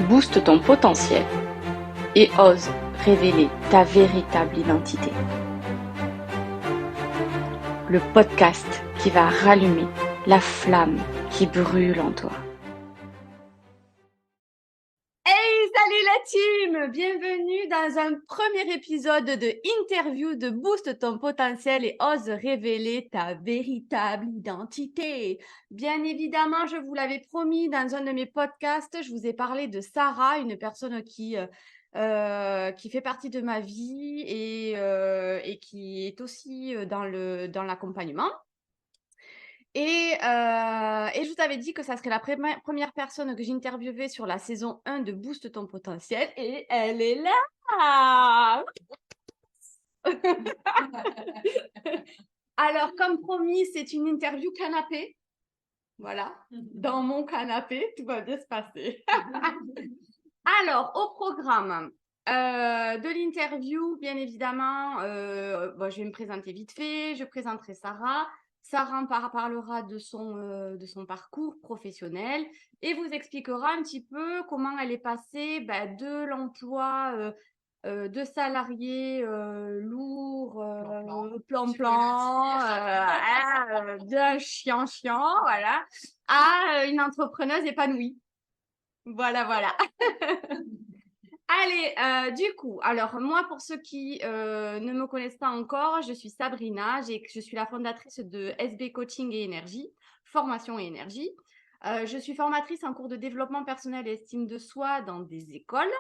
booste ton potentiel et ose révéler ta véritable identité. Le podcast qui va rallumer la flamme qui brûle en toi. Hey, salut la team! Bienvenue dans un premier épisode de interview de Booste ton potentiel et ose révéler ta véritable identité. Bien évidemment, je vous l'avais promis dans un de mes podcasts, je vous ai parlé de Sarah, une personne qui fait partie de ma vie et qui est aussi dans l'accompagnement. Et je vous avais dit que ça serait la première personne que j'interviewais sur la saison 1 de Booste ton potentiel. Et elle est là. Alors, comme promis, c'est une interview canapé. Voilà, dans mon canapé, tout va bien se passer. Alors, au programme de l'interview, bien évidemment, je vais me présenter vite fait, je présenterai Sarah. Sarah parlera de son parcours professionnel et vous expliquera un petit peu comment elle est passée de l'emploi de salarié lourd, plan-plan, bien chiant, voilà, à une entrepreneuse épanouie. Voilà. Allez, du coup, alors moi, pour ceux qui ne me connaissent pas encore, je suis Sabrina, je suis la fondatrice de SB Coaching et Énergie, formation et énergie. Je suis formatrice en cours de développement personnel et estime de soi dans des écoles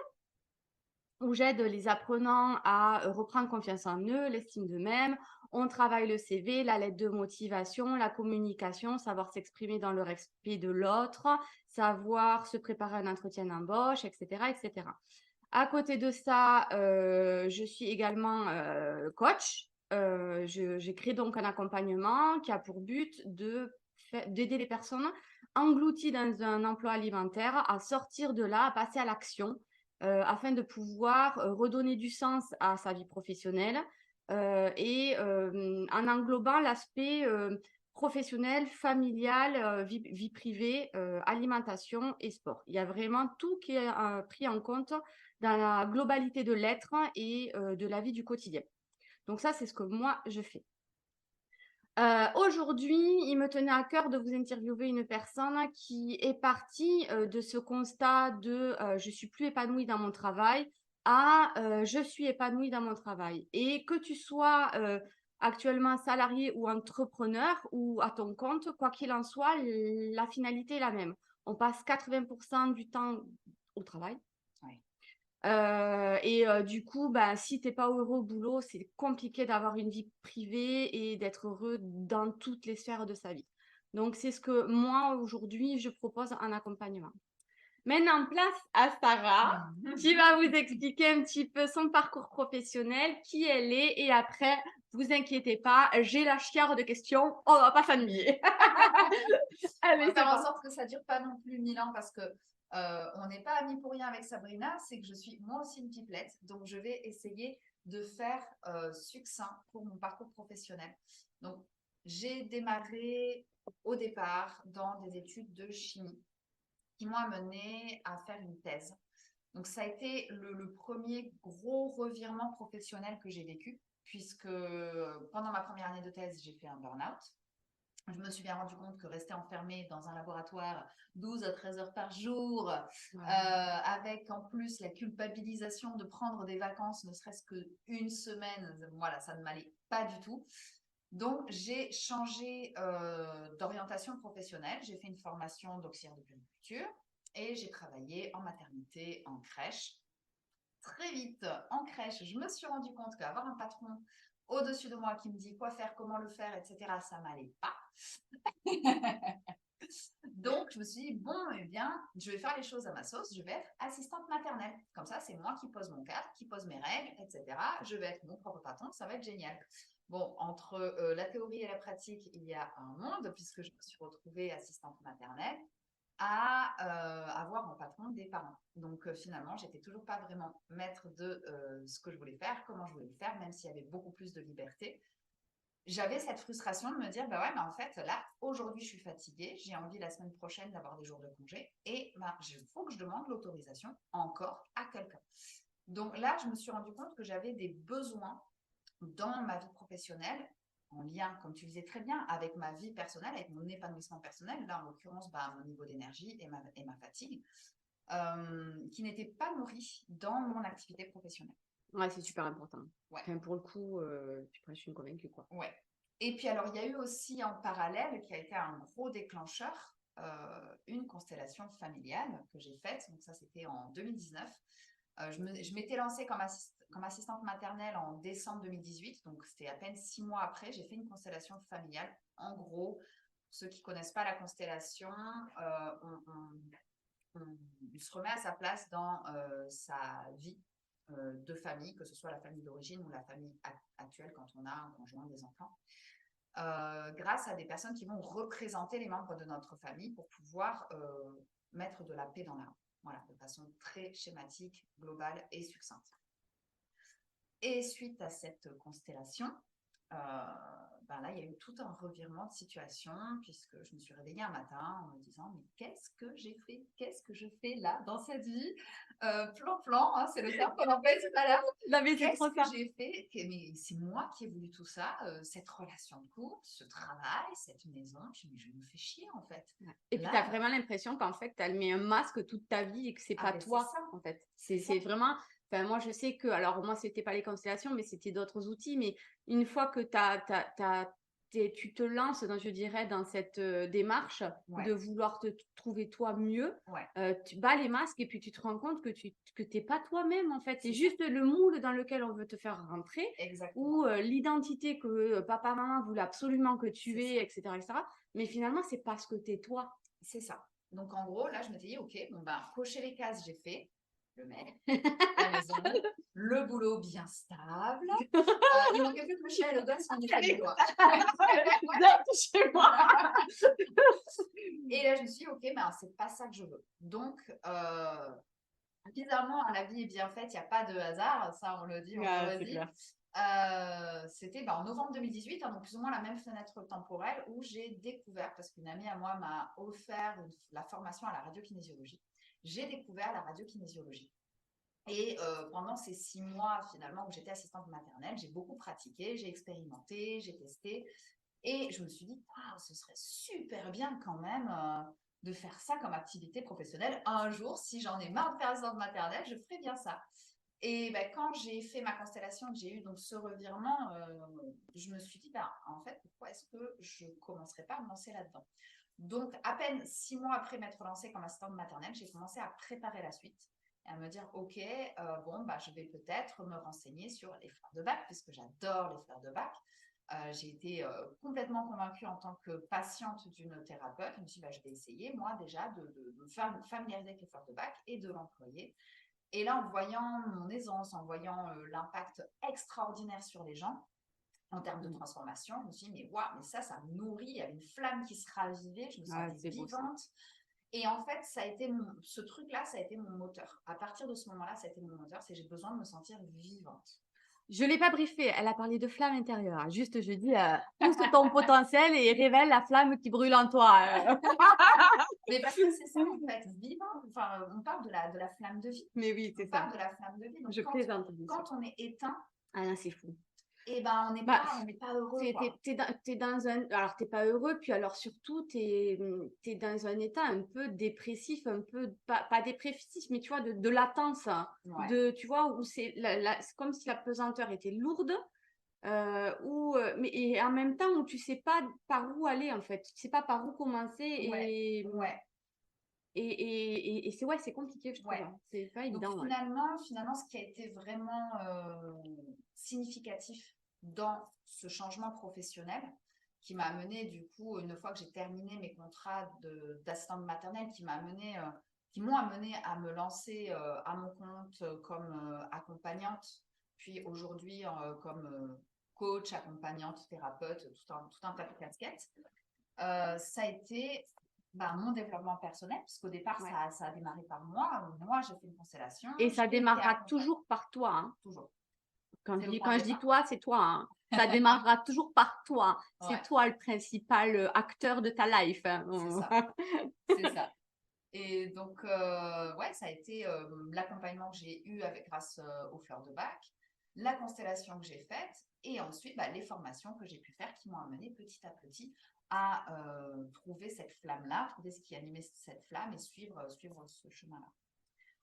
où j'aide les apprenants à reprendre confiance en eux, l'estime d'eux-mêmes. On travaille le CV, la lettre de motivation, la communication, savoir s'exprimer dans le respect de l'autre, savoir se préparer à un entretien d'embauche, etc., etc. À côté de ça, je suis également coach. J'ai créé donc un accompagnement qui a pour but d'aider les personnes englouties dans un emploi alimentaire à sortir de là, à passer à l'action, afin de pouvoir redonner du sens à sa vie professionnelle et en englobant l'aspect professionnel, familial, vie privée, alimentation et sport. Il y a vraiment tout qui est pris en compte dans la globalité de l'être et de la vie du quotidien. Donc ça, c'est ce que moi, je fais. Aujourd'hui, il me tenait à cœur de vous interviewer une personne qui est partie de ce constat de je suis plus épanouie dans mon travail à je suis épanouie dans mon travail. Et que tu sois actuellement salarié ou entrepreneur ou à ton compte, quoi qu'il en soit, la finalité est la même. On passe 80% du temps au travail. Ouais. Du coup, si t'es pas heureux au boulot, c'est compliqué d'avoir une vie privée et d'être heureux dans toutes les sphères de sa vie. Donc, c'est ce que moi, aujourd'hui, je propose en accompagnement. Maintenant, place à Sarah, qui va vous expliquer un petit peu son parcours professionnel, qui elle est, et après, vous inquiétez pas, j'ai la chiare de questions, on va pas s'ennuyer. On va faire en sorte que ça dure pas non plus 1000 ans parce que on n'est pas amis pour rien avec Sabrina, c'est que je suis moi aussi une pipelette, donc je vais essayer de faire succinct pour mon parcours professionnel. Donc, j'ai démarré au départ dans des études de chimie qui m'ont amené à faire une thèse. Donc, ça a été le premier gros revirement professionnel que j'ai vécu, puisque pendant ma première année de thèse, j'ai fait un burn-out. Je me suis bien rendu compte que rester enfermée dans un laboratoire 12 à 13 heures par jour, avec en plus la culpabilisation de prendre des vacances, ne serait-ce qu'une semaine, voilà, ça ne m'allait pas du tout. Donc, j'ai changé d'orientation professionnelle. J'ai fait une formation d'auxiliaire de puériculture et j'ai travaillé en maternité, en crèche. Très vite, en crèche, je me suis rendu compte qu'avoir un patron au-dessus de moi qui me dit quoi faire, comment le faire, etc., ça m'allait pas. Donc, je me suis dit, bon, eh bien, je vais faire les choses à ma sauce, je vais être assistante maternelle. Comme ça, c'est moi qui pose mon cadre, qui pose mes règles, etc. Je vais être mon propre patron, ça va être génial. Bon, entre la théorie et la pratique, il y a un monde, puisque je me suis retrouvée assistante maternelle à avoir en patron des parents. Donc finalement, j'étais toujours pas vraiment maître de ce que je voulais faire, comment je voulais le faire, même s'il y avait beaucoup plus de liberté. j'avais cette frustration de me dire, bah ouais, mais en fait, là, aujourd'hui, je suis fatiguée, j'ai envie la semaine prochaine d'avoir des jours de congé et il faut que je demande l'autorisation encore à quelqu'un. Donc là, je me suis rendu compte que j'avais des besoins dans ma vie professionnelle en lien, comme tu le disais très bien, avec ma vie personnelle, avec mon épanouissement personnel, là, en l'occurrence, mon niveau d'énergie et ma fatigue, qui n'étaient pas nourris dans mon activité professionnelle. Ouais, c'est super important. Ouais. Enfin, pour le coup, je suis convaincue, quoi. Ouais. Et puis alors, il y a eu aussi en parallèle, qui a été un gros déclencheur, une constellation familiale que j'ai faite. Donc ça, c'était en 2019. Je m'étais lancée comme assistante maternelle en décembre 2018. Donc c'était à peine 6 mois après. J'ai fait une constellation familiale. En gros, pour ceux qui ne connaissent pas la constellation, on se remet à sa place dans sa vie de famille, que ce soit la famille d'origine ou la famille actuelle quand on a un conjoint, des enfants, grâce à des personnes qui vont représenter les membres de notre famille pour pouvoir mettre de la paix dans l'âme. Voilà, de façon très schématique, globale et succincte. Et suite à cette constellation, là, il y a eu tout un revirement de situation puisque je me suis réveillée un matin en me disant mais qu'est-ce que j'ai fait? Qu'est-ce que je fais là dans cette vie? Plan, hein, c'est le terme qu'on emploie tout à l'heure. Qu'est-ce que j'ai fait? Mais c'est moi qui ai voulu tout ça, cette relation de couple, ce travail, cette maison. Je me fais chier en fait. Et puis tu as vraiment l'impression qu'en fait, tu as mis un masque toute ta vie et que c'est pas toi en fait. C'est vraiment... Enfin, moi, je sais que, alors moi, c'était pas les constellations, mais c'était d'autres outils. Mais une fois que tu te lances, je dirais, dans cette démarche de vouloir te trouver toi mieux, tu bats les masques et puis tu te rends compte que t'es pas toi-même en fait. C'est juste le moule dans lequel on veut te faire rentrer. Exactement. Ou l'identité que papa, maman voulaient absolument que tu aies, etc., etc. Mais finalement, c'est parce que t'es toi. C'est ça. Donc, en gros, là, je me dis, OK, cocher les cases, j'ai fait. Le mec, la maison, le boulot bien stable. Il manquait plus que le chien et le gosse, on est chez moi. Chez moi. Et là, je me suis dit, OK, c'est pas ça que je veux. Donc, bizarrement, la vie est bien faite, il n'y a pas de hasard. Ça, on le dit, on le redit. C'était en novembre 2018, donc plus ou moins la même fenêtre temporelle où j'ai découvert, parce qu'une amie à moi m'a offert la formation à la radiokinésiologie, j'ai découvert la radiokinésiologie. Et pendant ces 6 mois, finalement, où j'étais assistante maternelle, j'ai beaucoup pratiqué, j'ai expérimenté, j'ai testé. Et je me suis dit, ce serait super bien quand même de faire ça comme activité professionnelle. Un jour, si j'en ai marre de faire assistante maternelle, je ferai bien ça. Et quand j'ai fait ma constellation, que j'ai eu donc ce revirement, je me suis dit, en fait, pourquoi est-ce que je ne commencerais pas à me lancer là-dedans? Donc, à peine 6 mois après m'être lancée comme assistante maternelle, j'ai commencé à préparer la suite et à me dire, OK, je vais peut-être me renseigner sur les fleurs de bac, puisque j'adore les fleurs de bac. J'ai été complètement convaincue en tant que patiente d'une thérapeute. Je me suis dit, je vais essayer, moi, déjà, de me familiariser avec les fleurs de bac et de l'employer. Et là, en voyant mon aisance, en voyant l'impact extraordinaire sur les gens, en termes de transformation, je me suis dit, mais waouh, mais ça me nourrit. Il y avait une flamme qui se ravivait, je me sentais vivante. Et en fait, ce truc-là, ça a été mon moteur. À partir de ce moment-là, ça a été mon moteur, c'est j'ai besoin de me sentir vivante. Je ne l'ai pas briefée, elle a parlé de flamme intérieure. Juste, je dis, pousse ton potentiel et révèle la flamme qui brûle en toi. Mais parce que c'est ça, en fait, vivant. Enfin, on parle de la flamme de vie. Mais oui, c'est ça. On parle de la flamme de vie. Donc, je plaisante. Quand on est éteint, c'est fou. Et on n'est pas heureux. T'es dans un... Alors, t'es pas heureux, puis alors surtout, t'es dans un état un peu dépressif, un peu, pas dépressif, mais tu vois, de latence. Tu vois, où c'est comme si la pesanteur était lourde, mais et en même temps, où tu sais pas par où aller, en fait. Tu sais pas par où commencer. Et c'est compliqué, je trouve. C'est pas évident. Donc, finalement, ce qui a été vraiment significatif dans ce changement professionnel, qui m'a amené, du coup, une fois que j'ai terminé mes contrats d'assistante maternelle, qui m'ont amené à me lancer à mon compte comme accompagnante, puis aujourd'hui comme coach, accompagnante, thérapeute, tout un tas de casquettes. Ça a été mon développement personnel, parce qu'au départ, ça a démarré par moi. Moi, j'ai fait une constellation. Et ça démarrera toujours par toi. Hein. Toujours. Quand C'est je le dis, point quand de je dis départ. toi, c'est toi. Hein. Ça démarrera toujours par toi. C'est Ouais, toi le principal acteur de ta life. Hein. c'est ça. C'est ça. Et donc, ouais, ça a été l'accompagnement que j'ai eu grâce aux fleurs de bac, la constellation que j'ai faite, et ensuite les formations que j'ai pu faire qui m'ont amené petit à petit à trouver cette flamme-là, trouver ce qui animait cette flamme et suivre ce chemin-là.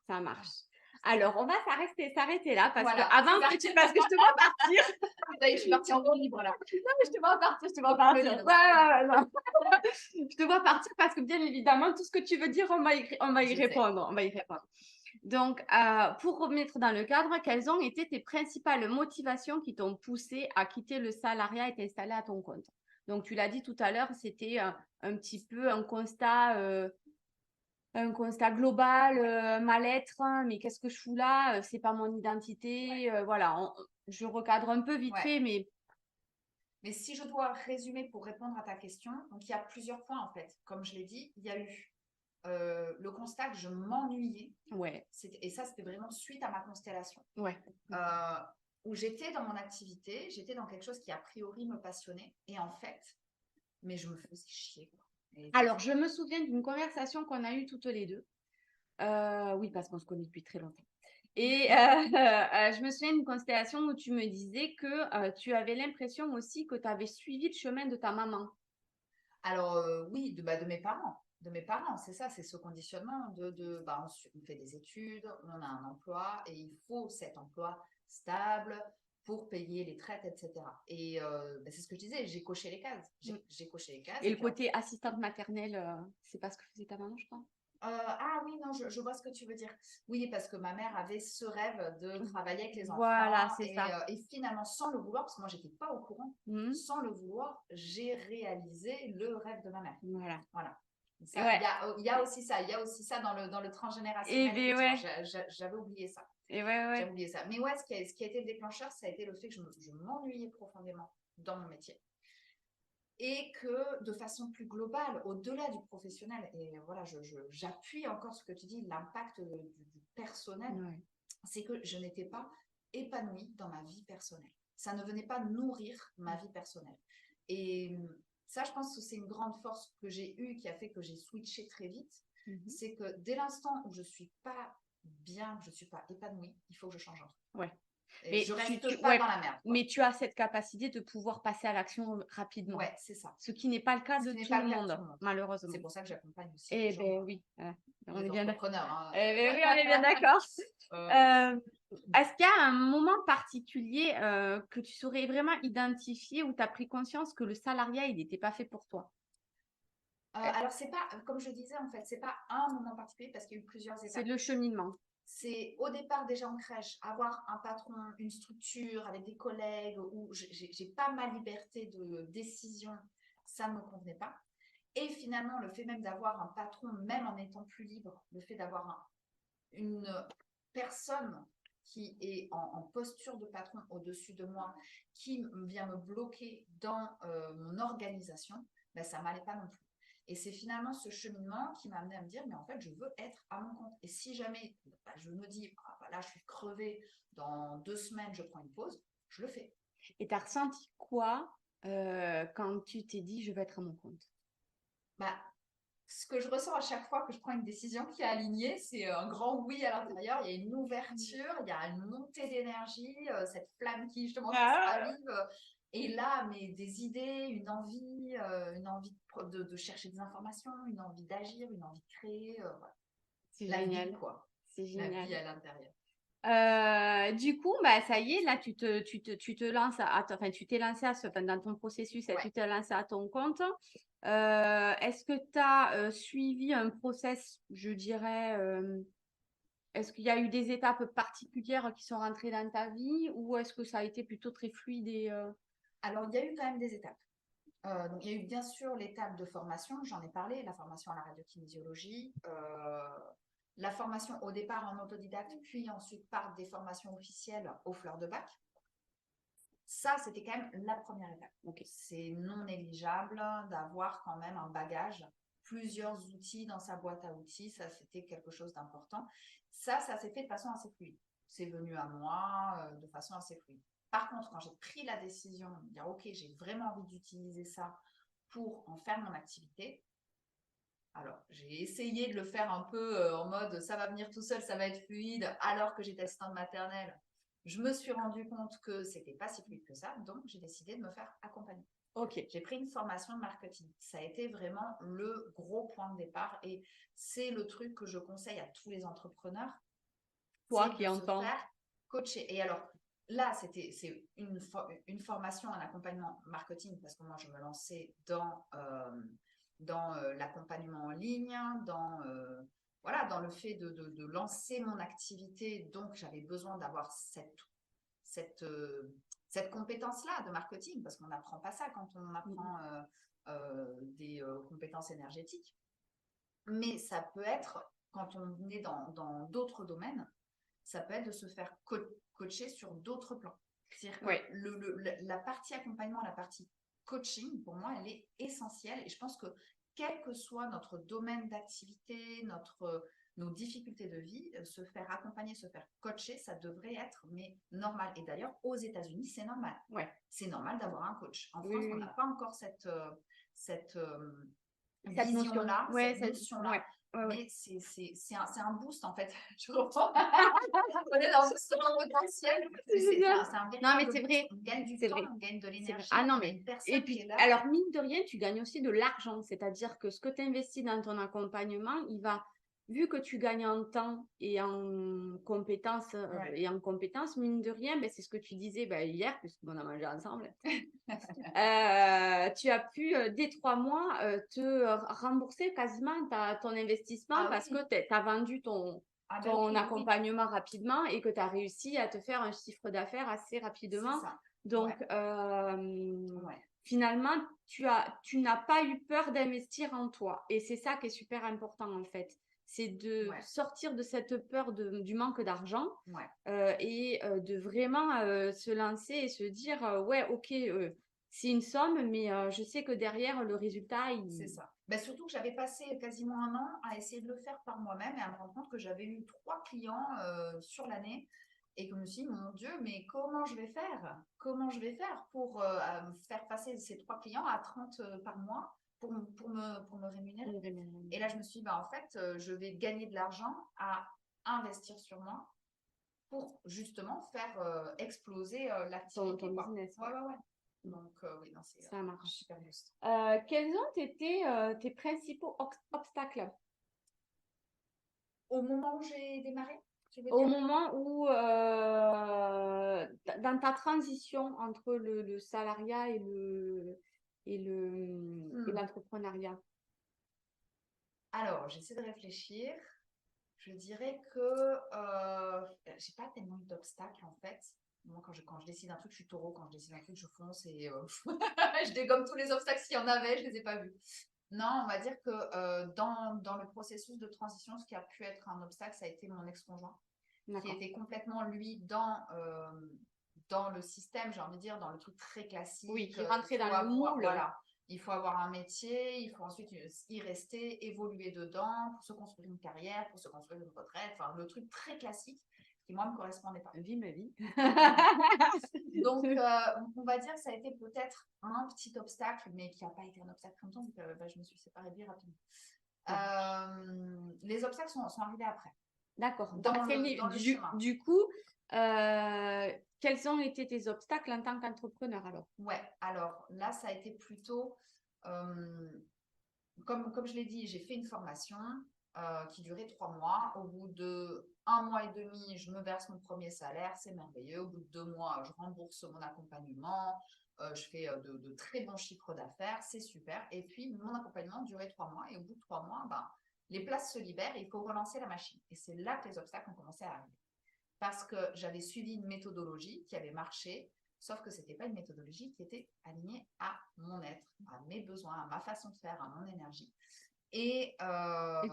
Ça marche. Alors, on va s'arrêter là parce Voilà. que avant parce que je te vois partir. Ça y est, je suis partie en roue libre là. Non, mais je te vois partir. Je te vois partir parce que bien évidemment, tout ce que tu veux dire, on va y répondre. Donc, pour remettre dans le cadre, quelles ont été tes principales motivations qui t'ont poussé à quitter le salariat et t'installer à ton compte? Donc, tu l'as dit tout à l'heure, c'était un petit peu un constat global, mal-être, hein, mais qu'est-ce que je fous là? C'est pas mon identité. Voilà, je recadre un peu vite fait, mais Mais si je dois résumer pour répondre à ta question, donc il y a plusieurs points en fait. Comme je l'ai dit, il y a eu le constat que je m'ennuyais. ouais, Et ça, c'était vraiment suite à ma constellation. ouais. Où j'étais dans mon activité, j'étais dans quelque chose qui a priori me passionnait. Et en fait, mais je me faisais chier, quoi. Alors, je me souviens d'une conversation qu'on a eue toutes les deux. Oui, parce qu'on se connaît depuis très longtemps. Et je me souviens d'une constellation où tu me disais que tu avais l'impression aussi que tu avais suivi le chemin de ta maman. Alors, oui, de mes parents. De mes parents, c'est ça, c'est ce conditionnement on fait des études, on a un emploi et il faut cet emploi stable pour payer les traites, etc. Et c'est ce que je disais, j'ai coché les cases. J'ai coché les cases. Et le côté assistante maternelle, c'est pas ce que faisait ta maman, je crois. Ah oui, non, je vois ce que tu veux dire. Oui, parce que ma mère avait ce rêve de travailler avec les enfants. Voilà, c'est ça. Et finalement, sans le vouloir, parce que moi, j'étais pas au courant, sans le vouloir, j'ai réalisé le rêve de ma mère. Voilà. Il y a aussi ça. Il y a aussi ça dans le transgénérationnel. Et ouais. J'avais oublié ça. Et ouais. J'avais oublié ça. Mais ouais, ce qui a été le déclencheur, ça a été le fait que je m'ennuyais profondément dans mon métier. Et que de façon plus globale, au-delà du professionnel, et voilà, j'appuie encore ce que tu dis, l'impact du personnel, c'est que je n'étais pas épanouie dans ma vie personnelle. Ça ne venait pas nourrir ma vie personnelle. Et ça, je pense que c'est une grande force que j'ai eue qui a fait que j'ai switché très vite. C'est que dès l'instant où je ne suis pas bien, que je ne suis pas épanouie, il faut que je change un truc. Ouais. Mais je reste pas dans la merde. Mais tu as cette capacité de pouvoir passer à l'action rapidement. Ouais, c'est ça. Ce qui n'est pas le cas de tout le monde, malheureusement. C'est pour ça que j'accompagne aussi. Eh bien oui, on est bien d'accord. Hein. Eh bien oui, on est bien d'accord. Est-ce qu'il y a un moment particulier que tu saurais vraiment identifier où tu as pris conscience que le salariat, il n'était pas fait pour toi? Alors, c'est pas, comme je disais, en fait, c'est pas un moment particulier parce qu'il y a eu plusieurs étapes. C'est le cheminement. C'est au départ déjà en crèche, avoir un patron, une structure avec des collègues où j'ai pas ma liberté de décision, ça ne me convenait pas. Et finalement, le fait même d'avoir un patron, même en étant plus libre, le fait d'avoir une personne qui est en posture de patron au-dessus de moi, qui vient me bloquer dans mon organisation, ça m'allait pas non plus. Et c'est finalement ce cheminement qui m'a amené à me dire, mais en fait, je veux être à mon compte. Et si jamais je me dis, là, je suis crevée, dans 2 semaines, je prends une pause, je le fais. Et tu as ressenti quoi quand tu t'es dit, je vais être à mon compte? Ce que je ressens à chaque fois que je prends une décision qui est alignée, c'est un grand oui à l'intérieur. Il y a une ouverture, il y a une montée d'énergie, cette flamme qui justement s'avive. Et là, mais des idées, une envie de chercher des informations, une envie d'agir, une envie de créer. Voilà. C'est génial. Vie, quoi. C'est génial. La vie à l'intérieur. Du coup, ça y est, là, tu te lances tu t'es lancé dans ton processus, tu t'es lancé à ton compte. Est-ce que tu as suivi un process, je dirais, est-ce qu'il y a eu des étapes particulières qui sont rentrées dans ta vie ou est-ce que ça a été plutôt très fluide Alors, il y a eu quand même des étapes. Donc, il y a eu bien sûr l'étape de formation, j'en ai parlé, la formation à la radiokinésiologie, la formation au départ en autodidacte, puis ensuite par des formations officielles aux fleurs de bac. Ça, c'était quand même la première étape. Okay. C'est non négligeable d'avoir quand même un bagage, plusieurs outils dans sa boîte à outils. Ça, c'était quelque chose d'important. Ça s'est fait de façon assez fluide. c'est venu à moi de façon assez fluide. Par contre, quand j'ai pris la décision de dire, OK, j'ai vraiment envie d'utiliser ça pour en faire mon activité, alors j'ai essayé de le faire un peu en mode, ça va venir tout seul, ça va être fluide, alors que j'étais assistante maternelle. Je me suis rendu compte que c'était pas si fluide que ça, donc j'ai décidé de me faire accompagner. Ok. J'ai pris une formation de marketing. Ça a été vraiment le gros point de départ et c'est le truc que je conseille à tous les entrepreneurs. Toi c'est qui de se entends. faire coacher. Et alors là, c'est une formation en accompagnement marketing parce que moi, je me lançais dans l'accompagnement en ligne, voilà, dans le fait de lancer mon activité. Donc, j'avais besoin d'avoir cette compétence-là de marketing, parce qu'on n'apprend pas ça quand on apprend des compétences énergétiques. Mais ça peut être, quand on est dans d'autres domaines, ça peut être de se faire coacher sur d'autres plans. C'est-à-dire que la partie accompagnement, la partie coaching, pour moi, elle est essentielle. Et je pense que quel que soit notre domaine d'activité, nos difficultés de vie, se faire accompagner, se faire coacher, ça devrait être normal. Et d'ailleurs, aux États-Unis, c'est normal. C'est normal d'avoir un coach. En France, on n'a pas encore cette vision-là, cette notion-là. Mais c'est un boost, en fait. Je reprends. On est dans un potentiel. C'est un véritable non, mais c'est vrai. On gagne du temps, on gagne de l'énergie. Ah non, mais et puis, alors, mine de rien, tu gagnes aussi de l'argent. C'est-à-dire que ce que tu investis dans ton accompagnement, il va, vu que tu gagnes en temps et en compétences, mine de rien, ben, c'est ce que tu disais hier, puisqu'on a mangé ensemble. Tu as pu, dès 3 mois, te rembourser quasiment ton investissement parce que tu as vendu ton accompagnement rapidement et que tu as réussi à te faire un chiffre d'affaires assez rapidement. Donc, finalement, tu n'as pas eu peur d'investir en toi. Et c'est ça qui est super important, en fait. C'est de sortir de cette peur du manque d'argent et de vraiment se lancer et se dire, ok, c'est une somme, mais je sais que derrière, le résultat, C'est ça. Surtout que j'avais passé quasiment un an à essayer de le faire par moi-même et à me rendre compte que j'avais eu 3 clients sur l'année et que je me suis dit, mon Dieu, mais comment je vais faire? Comment je vais faire pour faire passer ces 3 clients à 30 par mois pour me rémunérer? Et là, je me suis dit, en fait, je vais gagner de l'argent à investir sur moi pour justement faire exploser l'activité. Ton business. Donc, oui, non, c'est ça marche. Super boost. Quels ont été tes principaux obstacles au moment où j'ai démarré? Au moment où, dans ta transition entre le salariat et l'entrepreneuriat? Alors, j'essaie de réfléchir. Je dirais que j'ai pas tellement eu d'obstacles en fait. Moi, quand je décide un truc, je suis taureau. Quand je décide un truc, je fonce et je dégomme tous les obstacles s'il y en avait, je les ai pas vus. Non, on va dire que dans le processus de transition, ce qui a pu être un obstacle, ça a été mon ex-conjoint, qui était complètement, lui, dans le système, j'ai envie de dire, dans le truc très classique. Oui, qui rentrait dans le moule. Voilà. Il faut avoir un métier, il faut ensuite y rester, évoluer dedans pour se construire une carrière, pour se construire une retraite. Enfin, le truc très classique qui, moi, ne me correspondait pas. Vie, ma vie. Donc, on va dire que ça a été peut-être un petit obstacle, mais qui n'a pas été un obstacle comme ça. Je me suis séparée de lui rapidement. Les obstacles sont arrivés après. D'accord. Dans le chemin. Du coup, quels ont été tes obstacles en tant qu'entrepreneur alors? Alors là, ça a été plutôt, comme je l'ai dit, j'ai fait une formation qui durait 3 mois. Au bout de 1 mois et demi, je me verse mon premier salaire, c'est merveilleux. Au bout de 2 mois, je rembourse mon accompagnement, je fais de très bons chiffres d'affaires, c'est super. Et puis, mon accompagnement durait 3 mois et au bout de 3 mois, les places se libèrent et il faut relancer la machine. Et c'est là que les obstacles ont commencé à arriver. Parce que j'avais suivi une méthodologie qui avait marché, sauf que ce n'était pas une méthodologie qui était alignée à mon être, à mes besoins, à ma façon de faire, à mon énergie. Et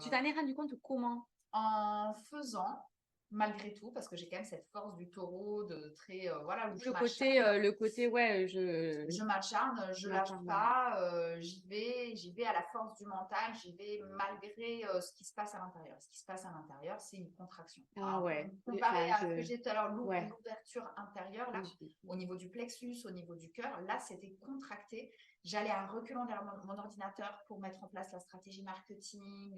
tu t'en es rendu compte comment? En faisant, malgré tout, parce que j'ai quand même cette force du taureau, de très, voilà, où je Le côté, ouais, je m'acharne, je lâche pas, j'y vais à la force du mental, j'y vais malgré ce qui se passe à l'intérieur. Ce qui se passe à l'intérieur, c'est une contraction. Ah ouais. Comparé à ce que j'ai tout à l'heure, ouais. l'ouverture intérieure, là, au niveau du plexus, au niveau du cœur, là, c'était contracté. J'allais à reculons derrière mon ordinateur pour mettre en place la stratégie marketing.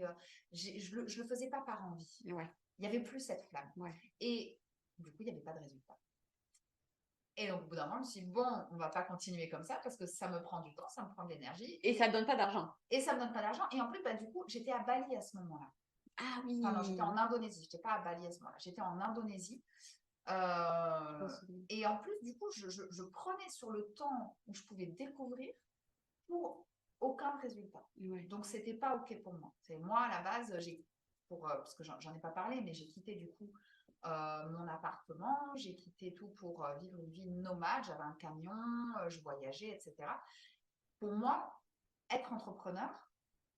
Je le faisais pas par envie. Ouais. Il n'y avait plus cette flamme. Ouais. Et du coup, il n'y avait pas de résultat. Et donc, au bout d'un moment, je me suis dit, bon, on va pas continuer comme ça parce que ça me prend du temps, ça me prend de l'énergie. Et ça ne donne pas d'argent. Et ça me donne pas d'argent. Et en plus, bah, du coup, j'étais à Bali à ce moment-là. Ah oui. Enfin, non, j'étais en Indonésie. Je n'étais pas à Bali à ce moment-là. J'étais en Indonésie. Et en plus, du coup, je prenais sur le temps où je pouvais découvrir pour aucun résultat. Ouais. Donc, c'était pas OK pour moi. C'est moi, à la base, parce que j'en ai pas parlé, mais j'ai quitté du coup mon appartement, j'ai quitté tout pour vivre une vie nomade, j'avais un camion, je voyageais, etc. Pour moi, être entrepreneur,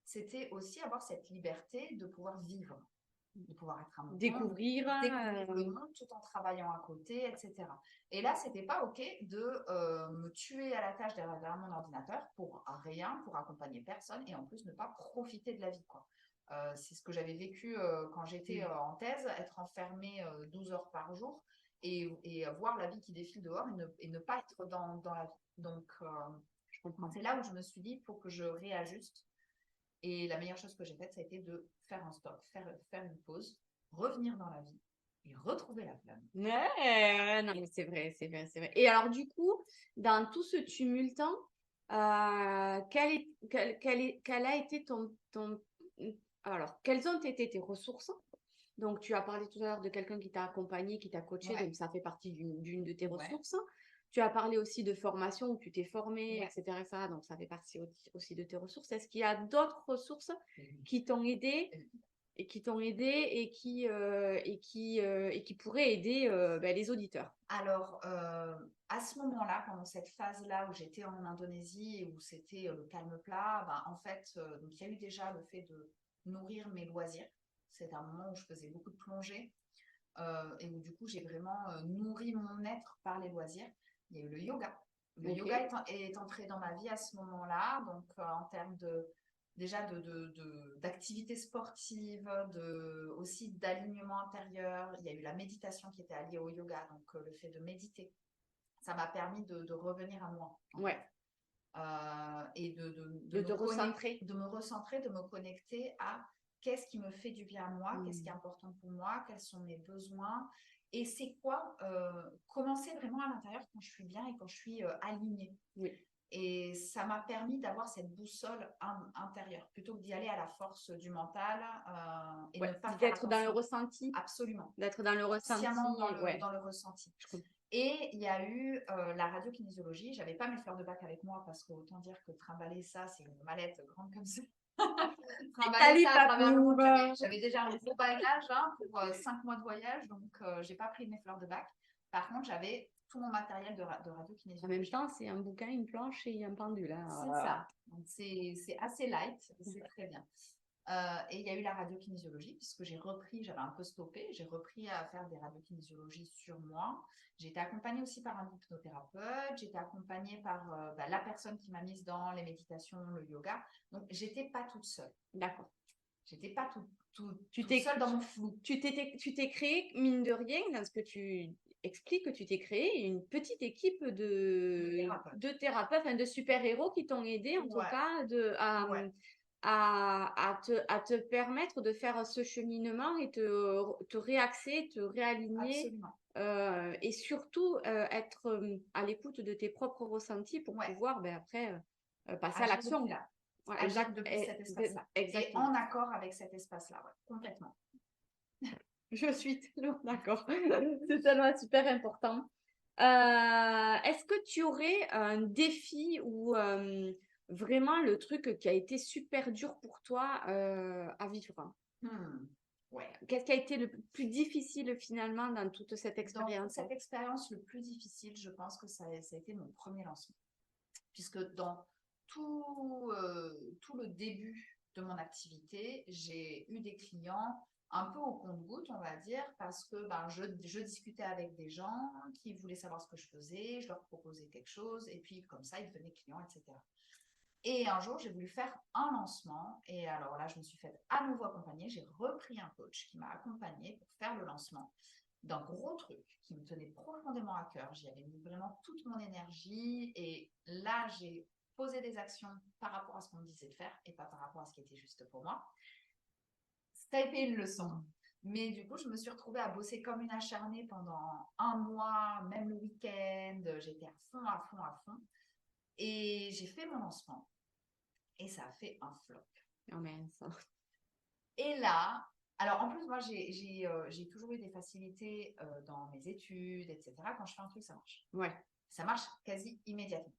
c'était aussi avoir cette liberté de pouvoir vivre, de pouvoir être à mon découvrir le monde tout en travaillant à côté, etc. Et là, c'était pas OK de me tuer à la tâche derrière mon ordinateur pour rien, pour accompagner personne et en plus ne pas profiter de la vie, quoi. C'est ce que j'avais vécu quand j'étais en thèse, être enfermée 12 heures par jour et voir la vie qui défile dehors et ne pas être dans la vie. Donc, je comprends. C'est là où je me suis dit, il faut que je réajuste. Et la meilleure chose que j'ai faite, ça a été de faire un stop, faire une pause, revenir dans la vie et retrouver la flamme. Ouais, non, mais c'est vrai, c'est vrai, c'est vrai. Et alors, du coup, dans tout ce tumulte, quel a été alors, quelles ont été tes ressources? Donc, tu as parlé tout à l'heure de quelqu'un qui t'a accompagné, qui t'a coaché, Ouais. donc ça fait partie d'une de tes Ouais. ressources. Tu as parlé aussi de formation où tu t'es formé, Ouais. etc., etc. Donc, ça fait partie aussi de tes ressources. Est-ce qu'il y a d'autres ressources qui t'ont aidé et qui pourraient aider les auditeurs? Alors, à ce moment-là, pendant cette phase-là où j'étais en Indonésie et où c'était le calme plat, en fait, donc il y a eu déjà le fait de nourrir mes loisirs. C'est un moment où je faisais beaucoup de plongée et où du coup, j'ai vraiment nourri mon être par les loisirs. Il y a eu le yoga. Le yoga est entré dans ma vie à ce moment-là, donc en termes déjà d'activités sportives, aussi d'alignement intérieur. Il y a eu la méditation qui était alliée au yoga, donc le fait de méditer. Ça m'a permis de revenir à moi. Ouais. Et de te recentrer. De me recentrer, de me connecter à qu'est-ce qui me fait du bien à moi, qu'est-ce qui est important pour moi, quels sont mes besoins et c'est quoi, commencer vraiment à l'intérieur quand je suis bien et quand je suis alignée. Oui. Et ça m'a permis d'avoir cette boussole intérieure plutôt que d'y aller à la force du mental et ne pas d'être dans le ressenti. Absolument. D'être dans le ressenti. Dans le ressenti. Et il y a eu la radiokinésiologie. J'avais pas mes fleurs de bac avec moi parce qu'autant dire que trimballer ça, c'est une mallette grande comme ça. Trimballer ça à travers le monde. J'avais déjà un gros bagage pour 5 mois de voyage, donc j'ai pas pris mes fleurs de bac. Par contre, j'avais tout mon matériel de radiokinésiologie. En même temps, c'est un bouquin, une planche et un pendule. C'est ça. Donc, c'est assez light, c'est très bien. Et il y a eu la radiokinésiologie, puisque j'avais un peu stoppé, j'ai repris à faire des radiokinésiologies sur moi. J'ai été accompagnée aussi par un hypnothérapeute, j'ai été accompagnée par la personne qui m'a mise dans les méditations, le yoga. Donc, j'étais pas toute seule. D'accord. J'étais pas toute seule dans mon flou. Tu t'es créé, mine de rien, dans ce que tu expliques, que tu t'es créé une petite équipe de thérapeutes, enfin, de super-héros qui t'ont aidé, en tout cas, à te permettre de faire ce cheminement et te réaxer, te réaligner. Et surtout être à l'écoute de tes propres ressentis pour pouvoir après passer à l'action. Depuis cet espace-là. Et en accord avec cet espace-là, complètement. Je suis tellement d'accord. C'est tellement super important. Est-ce que tu aurais un défi ou vraiment le truc qui a été super dur pour toi à vivre? Qu'est-ce qui a été le plus difficile finalement dans toute cette expérience? Dans cette expérience, le plus difficile, je pense que ça a été mon premier lancement. Puisque dans tout le début de mon activité, j'ai eu des clients un peu au compte-gouttes, on va dire, parce que je discutais avec des gens qui voulaient savoir ce que je faisais, je leur proposais quelque chose, et puis comme ça, ils devenaient clients, etc. Et un jour, j'ai voulu faire un lancement, et alors là, je me suis faite à nouveau accompagner. J'ai repris un coach qui m'a accompagnée pour faire le lancement d'un gros truc qui me tenait profondément à cœur. J'y avais mis vraiment toute mon énergie, et là, j'ai posé des actions par rapport à ce qu'on me disait de faire et pas par rapport à ce qui était juste pour moi. Ça a été une leçon. Mais du coup, je me suis retrouvée à bosser comme une acharnée pendant un mois, même le week-end. J'étais à fond, à fond, à fond. Et j'ai fait mon lancement. Et ça a fait un flop. Oh mince. Et là, alors en plus, moi, j'ai toujours eu des facilités dans mes études, etc. Quand je fais un truc, ça marche. Ouais. Ça marche quasi immédiatement.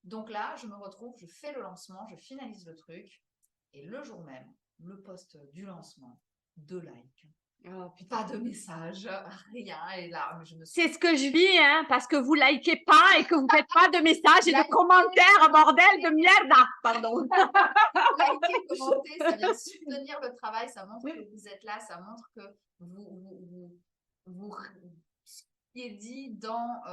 Donc là, je me retrouve, je fais le lancement, je finalise le truc. Et le jour même, le post du lancement, 2 likes. Oh, Pas de message, rien. Et là, je me suis... C'est ce que je vis, hein, parce que vous likez pas et que vous faites pas de messages et de commentaires, bordel de merde. Pardon. Liker, commenter, ça vient soutenir le travail, ça montre que vous êtes là, ça montre que ce qui est dit dans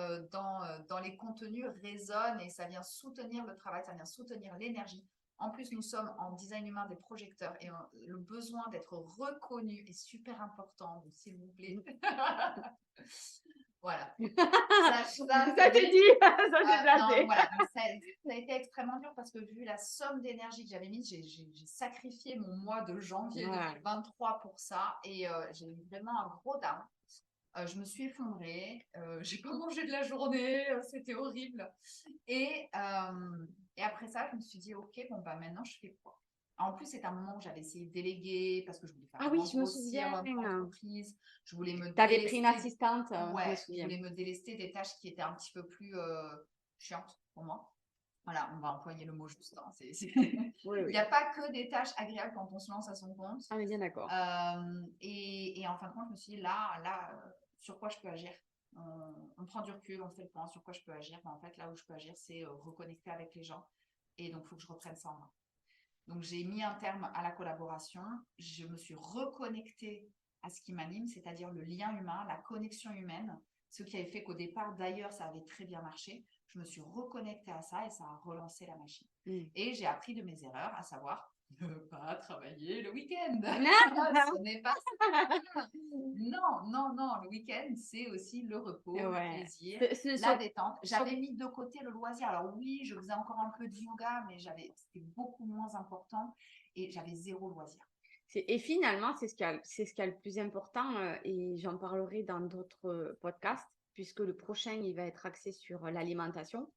les contenus résonne, et ça vient soutenir le travail, ça vient soutenir l'énergie. En plus, nous sommes en design humain des projecteurs, et le besoin d'être reconnu est super important, donc s'il vous plaît. Voilà. Ça t'est dit, ça t'est placé. Voilà. Ça a été extrêmement dur parce que vu la somme d'énergie que j'avais mise, j'ai sacrifié mon mois de janvier 2023 pour ça, et j'ai eu vraiment un gros down. Je me suis effondrée, j'ai pas mangé de la journée, c'était horrible. Et après ça, je me suis dit, ok, bon, maintenant, je fais quoi? En plus, c'est un moment où j'avais essayé de déléguer parce que je voulais faire grossir mon entreprise. Je voulais me T'avais pris une assistante. Ouais, je voulais me délester des tâches qui étaient un petit peu plus chiantes pour moi. Voilà, on va employer le mot juste. Hein. Il n'y a pas que des tâches agréables quand on se lance à son compte. On est bien d'accord. Et en fin de compte, je me suis dit, là, sur quoi je peux agir? On prend du recul, on fait le point sur quoi je peux agir. En fait, là où je peux agir, c'est reconnecter avec les gens. Et donc, il faut que je reprenne ça en main. Donc, j'ai mis un terme à la collaboration. Je me suis reconnectée à ce qui m'anime, c'est-à-dire le lien humain, la connexion humaine. Ce qui avait fait qu'au départ, d'ailleurs, ça avait très bien marché. Je me suis reconnectée à ça et ça a relancé la machine. Et j'ai appris de mes erreurs, à savoir ne pas travailler le week-end. Ce n'est pas ça. Non. Le week-end, c'est aussi le repos, le plaisir, la détente. J'avais mis de côté le loisir. Alors oui, je faisais encore un peu de yoga, mais c'était beaucoup moins important et j'avais 0 loisir. Et finalement, c'est ce qui est le plus important, et j'en parlerai dans d'autres podcasts, puisque le prochain, il va être axé sur l'alimentation.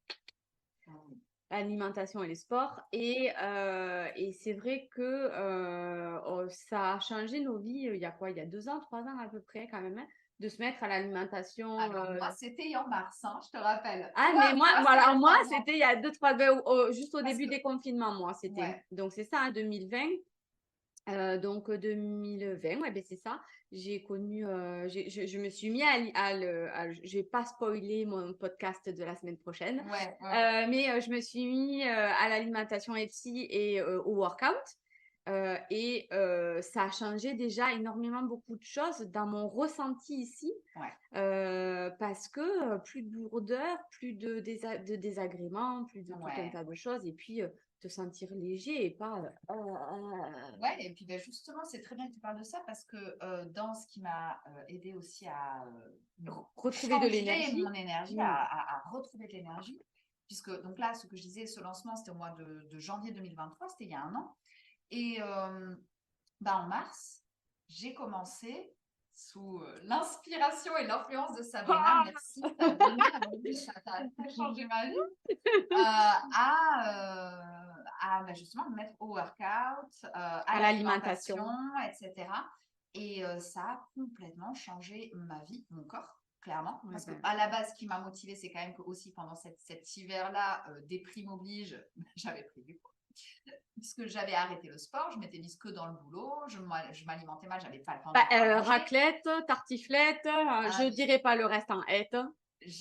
L'alimentation et les sports. Et c'est vrai que ça a changé nos vies, il y a quoi? Il y a 2 ans, 3 ans à peu près quand même, hein, de se mettre à l'alimentation. Alors moi, c'était en mars, hein, je te rappelle. Ah, mais moi, c'était il y a 2-3 juste au début des confinements, moi, c'était. Ouais. Donc, c'est ça, 2020. Donc 2020, ouais, ben c'est ça. J'ai connu, je me suis mis je vais pas spoiler mon podcast de la semaine prochaine, mais je me suis mis à l'alimentation healthy et au workout. Et ça a changé déjà énormément beaucoup de choses dans mon ressenti ici, parce que plus de lourdeur, plus de désagréments, plus de tout un tas de choses, et puis te sentir léger et pas... Ouais, et puis justement, c'est très bien que tu parles de ça parce que dans ce qui m'a aidé aussi à retrouver de l'énergie, mon énergie, à retrouver de l'énergie, puisque donc là, ce que je disais, ce lancement, c'était au mois de janvier 2023, c'était il y a un an. Et en mars, j'ai commencé sous l'inspiration et l'influence de Sabrina, merci Sabrina, ça a changé ma vie, à justement me mettre au workout, à l'alimentation, etc. Et ça a complètement changé ma vie, mon corps, clairement. Parce qu'à la base, ce qui m'a motivée, c'est quand même que aussi pendant cet hiver-là, déprime oblige, j'avais pris du poids. Puisque j'avais arrêté le sport, je m'étais mise que dans le boulot, je m'alimentais mal, j'avais pas le temps de raclette, tartiflette, je dirais pas le reste en hête.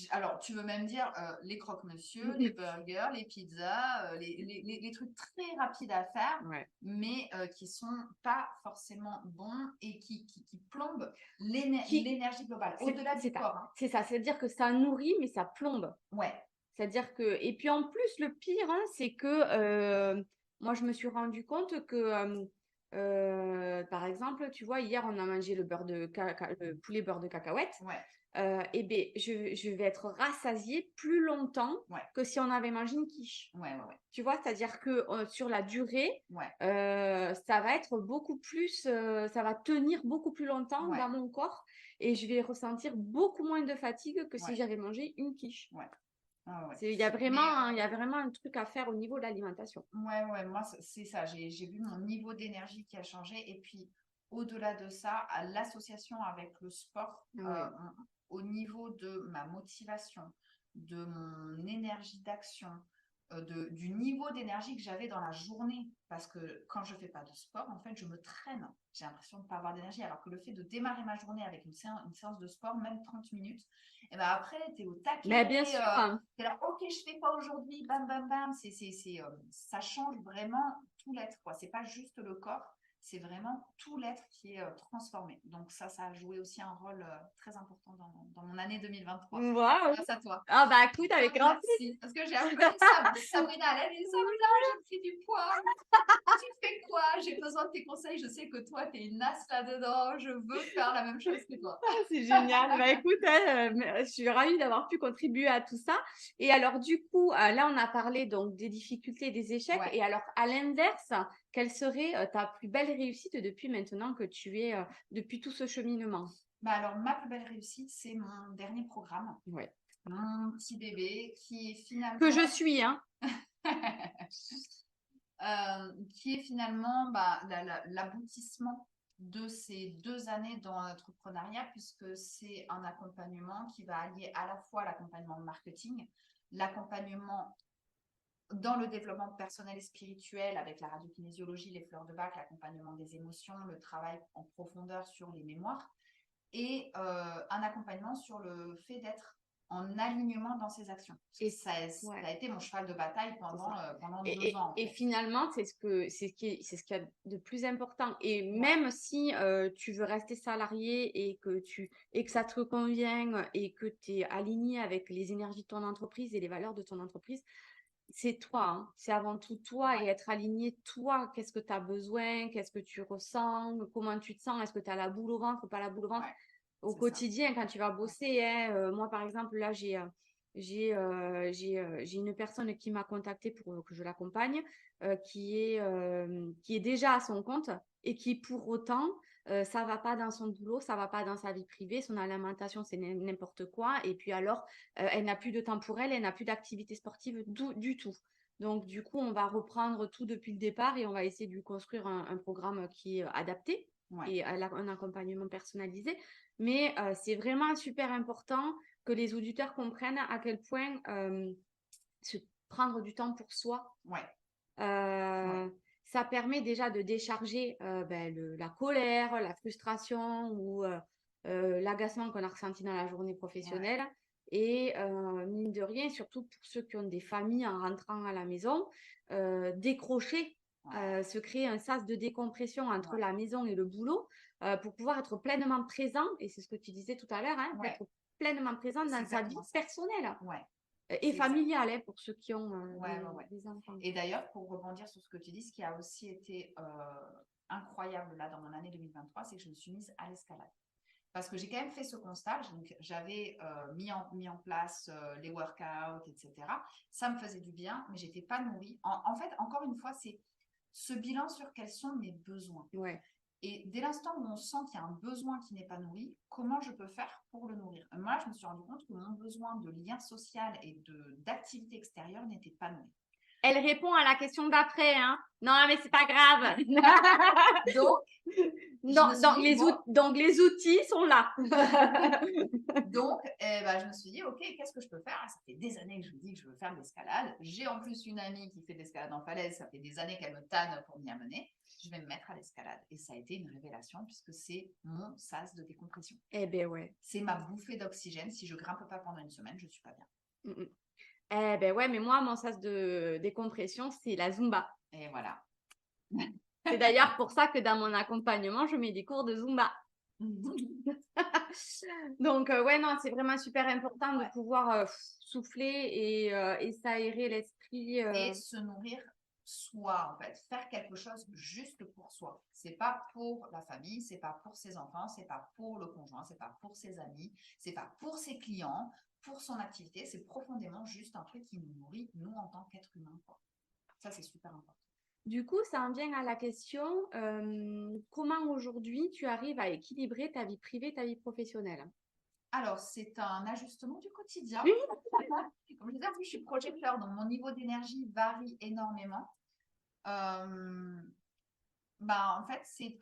Alors, tu veux même dire les croque-monsieur, les burgers, les pizzas, les trucs très rapides à faire, mais qui sont pas forcément bons et qui plombent l'énergie globale, au-delà du corps. Hein. C'est ça, c'est-à-dire que ça nourrit, mais ça plombe. Ouais. C'est-à-dire que, et puis en plus, le pire, hein, c'est que moi, je me suis rendu compte que, par exemple, tu vois, hier, on a mangé le poulet beurre de cacahuète. Ouais. Et ben, je vais être rassasiée plus longtemps que si on avait mangé une quiche. Ouais. Tu vois, c'est-à-dire que sur la durée, ça va être beaucoup plus, ça va tenir beaucoup plus longtemps dans mon corps et je vais ressentir beaucoup moins de fatigue que si j'avais mangé une quiche. Il y a vraiment un truc à faire au niveau de l'alimentation. Ouais, moi, c'est ça. J'ai vu mon niveau d'énergie qui a changé. Et puis, au-delà de ça, à l'association avec le sport, au niveau de ma motivation, de mon énergie d'action, du niveau d'énergie que j'avais dans la journée. Parce que quand je ne fais pas de sport, en fait, je me traîne. J'ai l'impression de ne pas avoir d'énergie. Alors que le fait de démarrer ma journée avec une séance de sport, même 30 minutes, et ben après, tu es au taquet. Mais bien sûr. Tu es là, ok, je fais quoi aujourd'hui? Bam, bam, bam. Ça change vraiment tout l'être. Ce n'est pas juste le corps. C'est vraiment tout l'être qui est transformé. Donc ça a joué aussi un rôle très important dans mon année 2023. Waouh! Grâce à toi. Ah bah écoute, avec grand plaisir. Parce que j'ai accompagné Sabrina, elle a dit Sabrina, j'ai pris du poids. Tu fais quoi? J'ai besoin de tes conseils. Je sais que toi, tu es une as là-dedans. Je veux faire la même chose que toi. C'est génial. Bah écoute, je suis ravie d'avoir pu contribuer à tout ça. Et alors du coup, là, on a parlé donc des difficultés, des échecs. Et alors, à l'inverse, quelle serait ta plus belle réussite depuis maintenant que tu es, depuis tout ce cheminement? Bah alors, ma plus belle réussite, c'est mon dernier programme. Mon petit bébé qui est finalement... Que je suis, hein. qui est finalement l'aboutissement de ces 2 années dans l'entrepreneuriat, puisque c'est un accompagnement qui va allier à la fois l'accompagnement marketing, l'accompagnement dans le développement personnel et spirituel avec la radiokinésiologie, les fleurs de Bach, l'accompagnement des émotions, le travail en profondeur sur les mémoires et un accompagnement sur le fait d'être en alignement dans ses actions. Et ça a été mon cheval de bataille pendant 2 ans. Et finalement, c'est ce qui est de plus important. Et même si tu veux rester salarié et que ça te convient et que tu es aligné avec les énergies de ton entreprise et les valeurs de ton entreprise, c'est toi, hein. C'est avant tout toi et être aligné, toi, qu'est-ce que tu as besoin, qu'est-ce que tu ressens, comment tu te sens, est-ce que tu as la boule au ventre, pas la boule au ventre au quotidien quand tu vas bosser. Hein, moi, par exemple, là, j'ai une personne qui m'a contactée pour que je l'accompagne, qui est déjà à son compte et qui, pour autant, ça va pas dans son boulot, ça va pas dans sa vie privée, son alimentation, c'est n'importe quoi. Et puis alors, elle n'a plus de temps pour elle, elle n'a plus d'activité sportive du tout. Donc, du coup, on va reprendre tout depuis le départ et on va essayer de lui construire un programme qui est adapté et un accompagnement personnalisé. Mais c'est vraiment super important que les auditeurs comprennent à quel point se prendre du temps pour soi, ça permet déjà de décharger la colère, la frustration ou l'agacement qu'on a ressenti dans la journée professionnelle. Et mine de rien, surtout pour ceux qui ont des familles en rentrant à la maison, décrocher, se créer un sas de décompression entre la maison et le boulot pour pouvoir être pleinement présent, et c'est ce que tu disais tout à l'heure, hein, être pleinement présent dans sa vie personnelle et familiale, hein, pour ceux qui ont des enfants. Et d'ailleurs, pour rebondir sur ce que tu dis, ce qui a aussi été incroyable là dans mon année 2023, c'est que je me suis mise à l'escalade. Parce que j'ai quand même fait ce constat, donc j'avais mis en place les workouts, etc. Ça me faisait du bien, mais je n'étais pas nourrie. En fait, encore une fois, c'est ce bilan sur quels sont mes besoins. Et dès l'instant où on sent qu'il y a un besoin qui n'est pas nourri, comment je peux faire pour le nourrir? Moi, je me suis rendu compte que mon besoin de lien social et d'activité extérieure n'était pas nourri. Elle répond à la question d'après, hein. Non, mais c'est pas grave. Donc, Donc, les outils sont là. Donc, je me suis dit, OK, qu'est-ce que je peux faire? Ça fait des années que je me dis que je veux faire de l'escalade. J'ai en plus une amie qui fait de l'escalade en falaise. Ça fait des années qu'elle me tanne pour m'y amener. Je vais me mettre à l'escalade. Et ça a été une révélation puisque c'est mon sas de décompression. Eh ben ouais. C'est ma bouffée d'oxygène. Si je grimpe pas pendant une semaine, je suis pas bien. Eh ben ouais, mais moi, mon sas de décompression, c'est la Zumba. Et voilà. C'est d'ailleurs pour ça que dans mon accompagnement, je mets des cours de Zumba. Donc, ouais, non, c'est vraiment super important de pouvoir souffler et s'aérer l'esprit. Et se nourrir soi, en fait. Faire quelque chose juste pour soi. C'est pas pour la famille, c'est pas pour ses enfants, c'est pas pour le conjoint, c'est pas pour ses amis, c'est pas pour ses clients, pour son activité. C'est profondément juste un truc qui nous nourrit, nous, en tant qu'être humain, quoi. Ça, c'est super important. Du coup, ça en vient à la question, comment aujourd'hui tu arrives à équilibrer ta vie privée et ta vie professionnelle? Alors, c'est un ajustement du quotidien. Comme je disais, en plus, je suis projecteur, donc mon niveau d'énergie varie énormément. En fait, c'est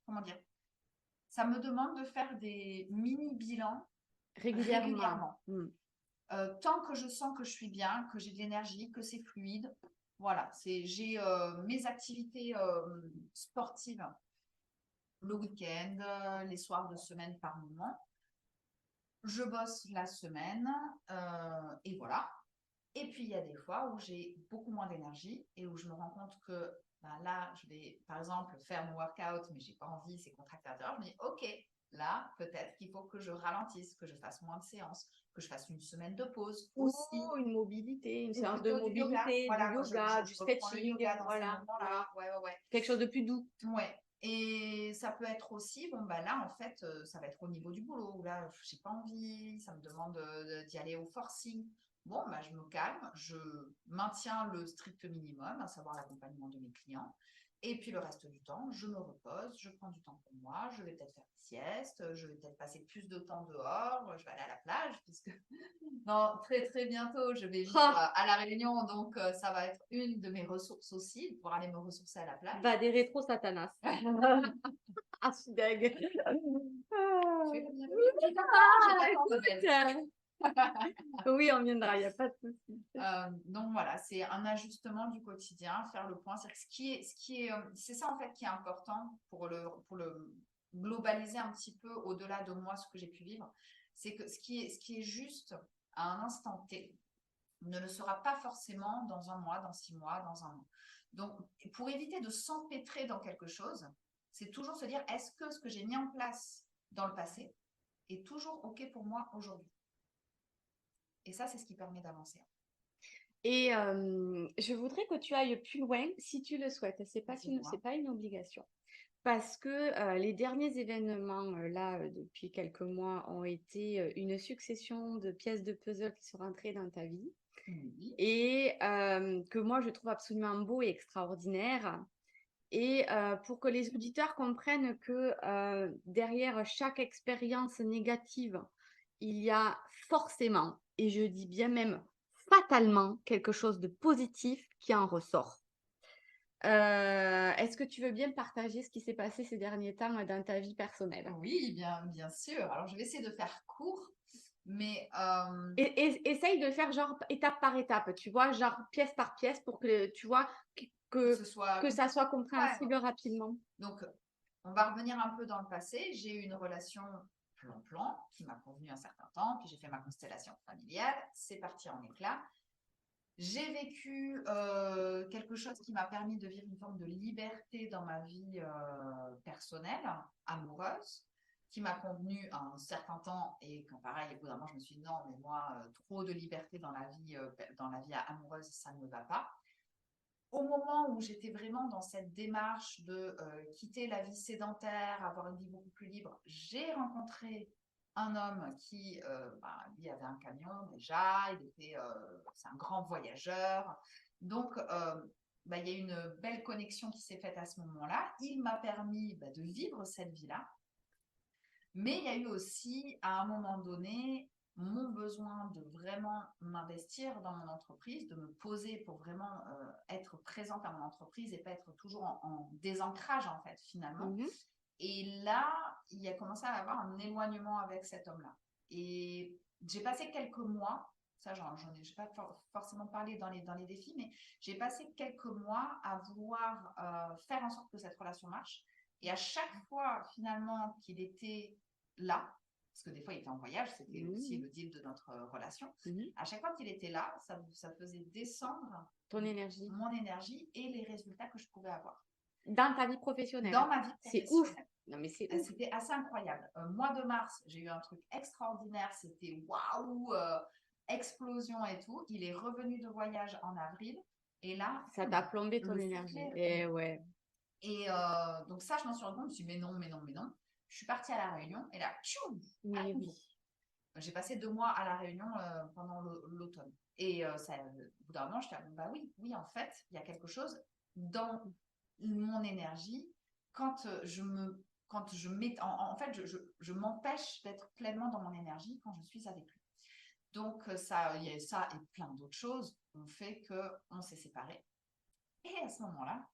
comment dire? Ça me demande de faire des mini-bilans régulièrement. Tant que je sens que je suis bien, que j'ai de l'énergie, que c'est fluide, voilà, j'ai mes activités sportives le week-end, les soirs de semaine par moment. Je bosse la semaine et voilà. Et puis, il y a des fois où j'ai beaucoup moins d'énergie et où je me rends compte que là, je vais, par exemple, faire mon workout, mais j'ai pas envie, c'est contractateur. Je me dis, OK, là, peut-être qu'il faut que je ralentisse, que je fasse moins de séances, que je fasse une semaine de pause aussi. Ou une mobilité, une Ou séance de plutôt du yoga. mobilité, Voilà, du quand yoga, je du reprends le stretching, yoga dans voilà. ces moments-là. Ouais. Quelque chose de plus doux. Ouais. Et ça peut être aussi, là, en fait, ça va être au niveau du boulot, où là, j'ai pas envie, ça me demande d'y aller au forcing. Bon, je me calme, je maintiens le strict minimum, à savoir l'accompagnement de mes clients. Et puis le reste du temps, je me repose, je prends du temps pour moi, je vais peut-être faire une sieste, je vais peut-être passer plus de temps dehors, je vais aller à la plage, puisque non, très très bientôt, je vais vivre à La Réunion, donc ça va être une de mes ressources aussi, pour aller me ressourcer à la plage. Va des rétro satanas. Ah, je suis dingue. Tu es la bienvenue. Oui, on viendra, il n'y a pas de souci. Donc voilà, c'est un ajustement du quotidien, faire le point. C'est ça en fait qui est important pour le globaliser un petit peu au-delà de moi, ce que j'ai pu vivre. C'est que ce qui est juste à un instant T ne le sera pas forcément dans un mois, dans 6 mois, dans un an. Donc, pour éviter de s'empêtrer dans quelque chose, c'est toujours se dire, est-ce que ce que j'ai mis en place dans le passé est toujours OK pour moi aujourd'hui? Et ça, c'est ce qui permet d'avancer. Et je voudrais que tu ailles plus loin si tu le souhaites. C'est pas une obligation. Parce que les derniers événements, depuis quelques mois, ont été une succession de pièces de puzzle qui sont rentrées dans ta vie. Oui. Et que moi, je trouve absolument beau et extraordinaire. Et pour que les auditeurs comprennent que derrière chaque expérience négative, il y a forcément, et je dis bien même fatalement, quelque chose de positif qui en ressort. Est-ce que tu veux bien partager ce qui s'est passé ces derniers temps dans ta vie personnelle? Oui, bien sûr. Alors, je vais essayer de faire court, mais... Essaye de faire genre étape par étape, tu vois, genre pièce par pièce pour que, tu vois, que ça soit compréhensible rapidement. Donc, on va revenir un peu dans le passé. J'ai eu une relation plan-plan qui m'a convenu un certain temps, puis j'ai fait ma constellation familiale. C'est parti en éclat. J'ai vécu quelque chose qui m'a permis de vivre une forme de liberté dans ma vie personnelle, amoureuse, qui m'a convenu un certain temps et quand pareil, au bout d'un moment, je me suis dit non, mais moi, trop de liberté dans la vie amoureuse, ça ne me va pas. Au moment où j'étais vraiment dans cette démarche de quitter la vie sédentaire, avoir une vie beaucoup plus libre, j'ai rencontré un homme qui, lui avait un camion déjà, c'est un grand voyageur. Donc, il y a une belle connexion qui s'est faite à ce moment-là. Il m'a permis de vivre cette vie-là. Mais il y a eu aussi, à un moment donné, mon besoin de vraiment m'investir dans mon entreprise, de me poser pour vraiment être présente à mon entreprise et pas être toujours en désancrage, en fait, finalement. Et là, il a commencé à avoir un éloignement avec cet homme-là. Et j'ai passé quelques mois, ça j'ai pas forcément parlé dans les défis, mais j'ai passé quelques mois à vouloir faire en sorte que cette relation marche. Et à chaque fois, finalement, qu'il était là, parce que des fois, il était en voyage, c'était aussi le deal de notre relation. À chaque fois qu'il était là, ça faisait descendre ton énergie, mon énergie et les résultats que je pouvais avoir. Dans ta vie professionnelle. Dans ma vie professionnelle. C'est ouf. Non, mais c'est ouf. C'était assez incroyable. Mois de mars, j'ai eu un truc extraordinaire. C'était waouh, explosion et tout. Il est revenu de voyage en avril. Et là, ça t'a plombé ton énergie. Et ouais. Et donc ça, je m'en suis rendu compte. Je me suis dit, mais non, mais non, mais non. Je suis partie à La Réunion et là, tchoum, j'ai passé 2 mois à La Réunion pendant l'automne. Et ça, au bout d'un moment, je me bah oui, en fait, il y a quelque chose dans mon énergie quand je mets, en fait, je m'empêche d'être pleinement dans mon énergie quand je suis avec lui. Donc ça, il y a ça et plein d'autres choses ont fait qu'on s'est séparés. Et à ce moment-là,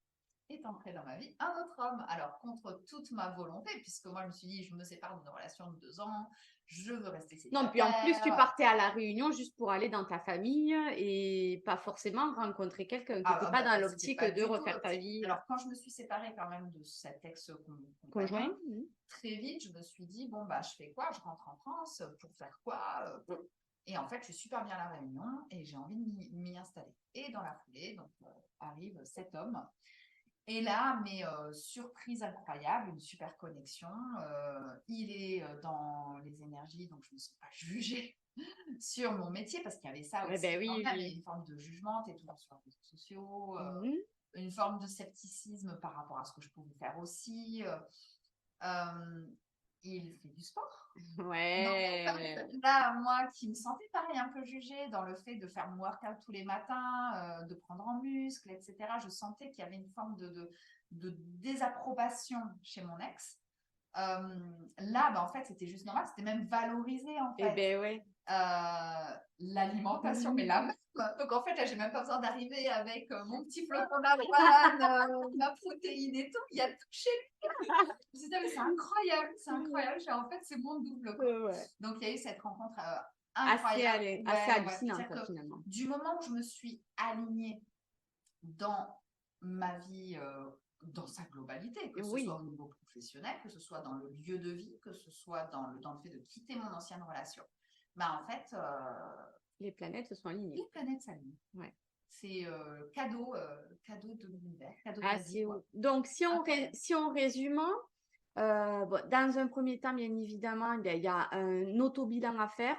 est entré dans ma vie un autre homme. Alors, contre toute ma volonté, puisque moi, je me suis dit, je me sépare d'une relation de 2 ans, je veux rester célibataire. Non, puis en plus, tu partais à La Réunion juste pour aller dans ta famille et pas forcément rencontrer quelqu'un qui n'était pas dans l'optique de refaire ta vie. Alors, quand je me suis séparée quand même de cet ex-conjoint, très vite, je me suis dit, bon, bah, je fais quoi? Je rentre en France pour faire quoi? Et en fait, je suis super bien à La Réunion et j'ai envie de m'y installer. Et dans la foulée, donc, arrive cet homme. Et là, mais surprise incroyable, une super connexion. Il est dans les énergies, donc je ne me sens pas jugée sur mon métier, parce qu'il y avait ça aussi. Il y avait une forme de jugement, tu es toujours sur les réseaux sociaux, une forme de scepticisme par rapport à ce que je pouvais faire aussi. Il fait du sport. Ouais. Donc, là, moi qui me sentais pareil un peu jugée dans le fait de faire mon workout tous les matins, de prendre en muscle, etc., je sentais qu'il y avait une forme de désapprobation chez mon ex. Là, bah, en fait, c'était juste normal, c'était même valorisé en fait. Eh ben ouais. L'alimentation, mais la même. Donc en fait, là, j'ai même pas besoin d'arriver avec mon petit flocon d'avoine, ma protéine et tout. Il y a tout chez lui. C'est incroyable, c'est incroyable. En fait, c'est mon double. Donc il y a eu cette rencontre incroyable, assez hallucinante finalement. Du moment où je me suis alignée dans ma vie, dans sa globalité, que ce soit au niveau professionnel, que ce soit dans le lieu de vie, que ce soit dans le fait de quitter mon ancienne relation, bah en fait, les planètes se sont alignées. Les planètes s'alignent. Ouais. C'est cadeau de l'univers, cadeau de la vie. Donc, si on résume, dans un premier temps, bien évidemment, il y a un auto-bilan à faire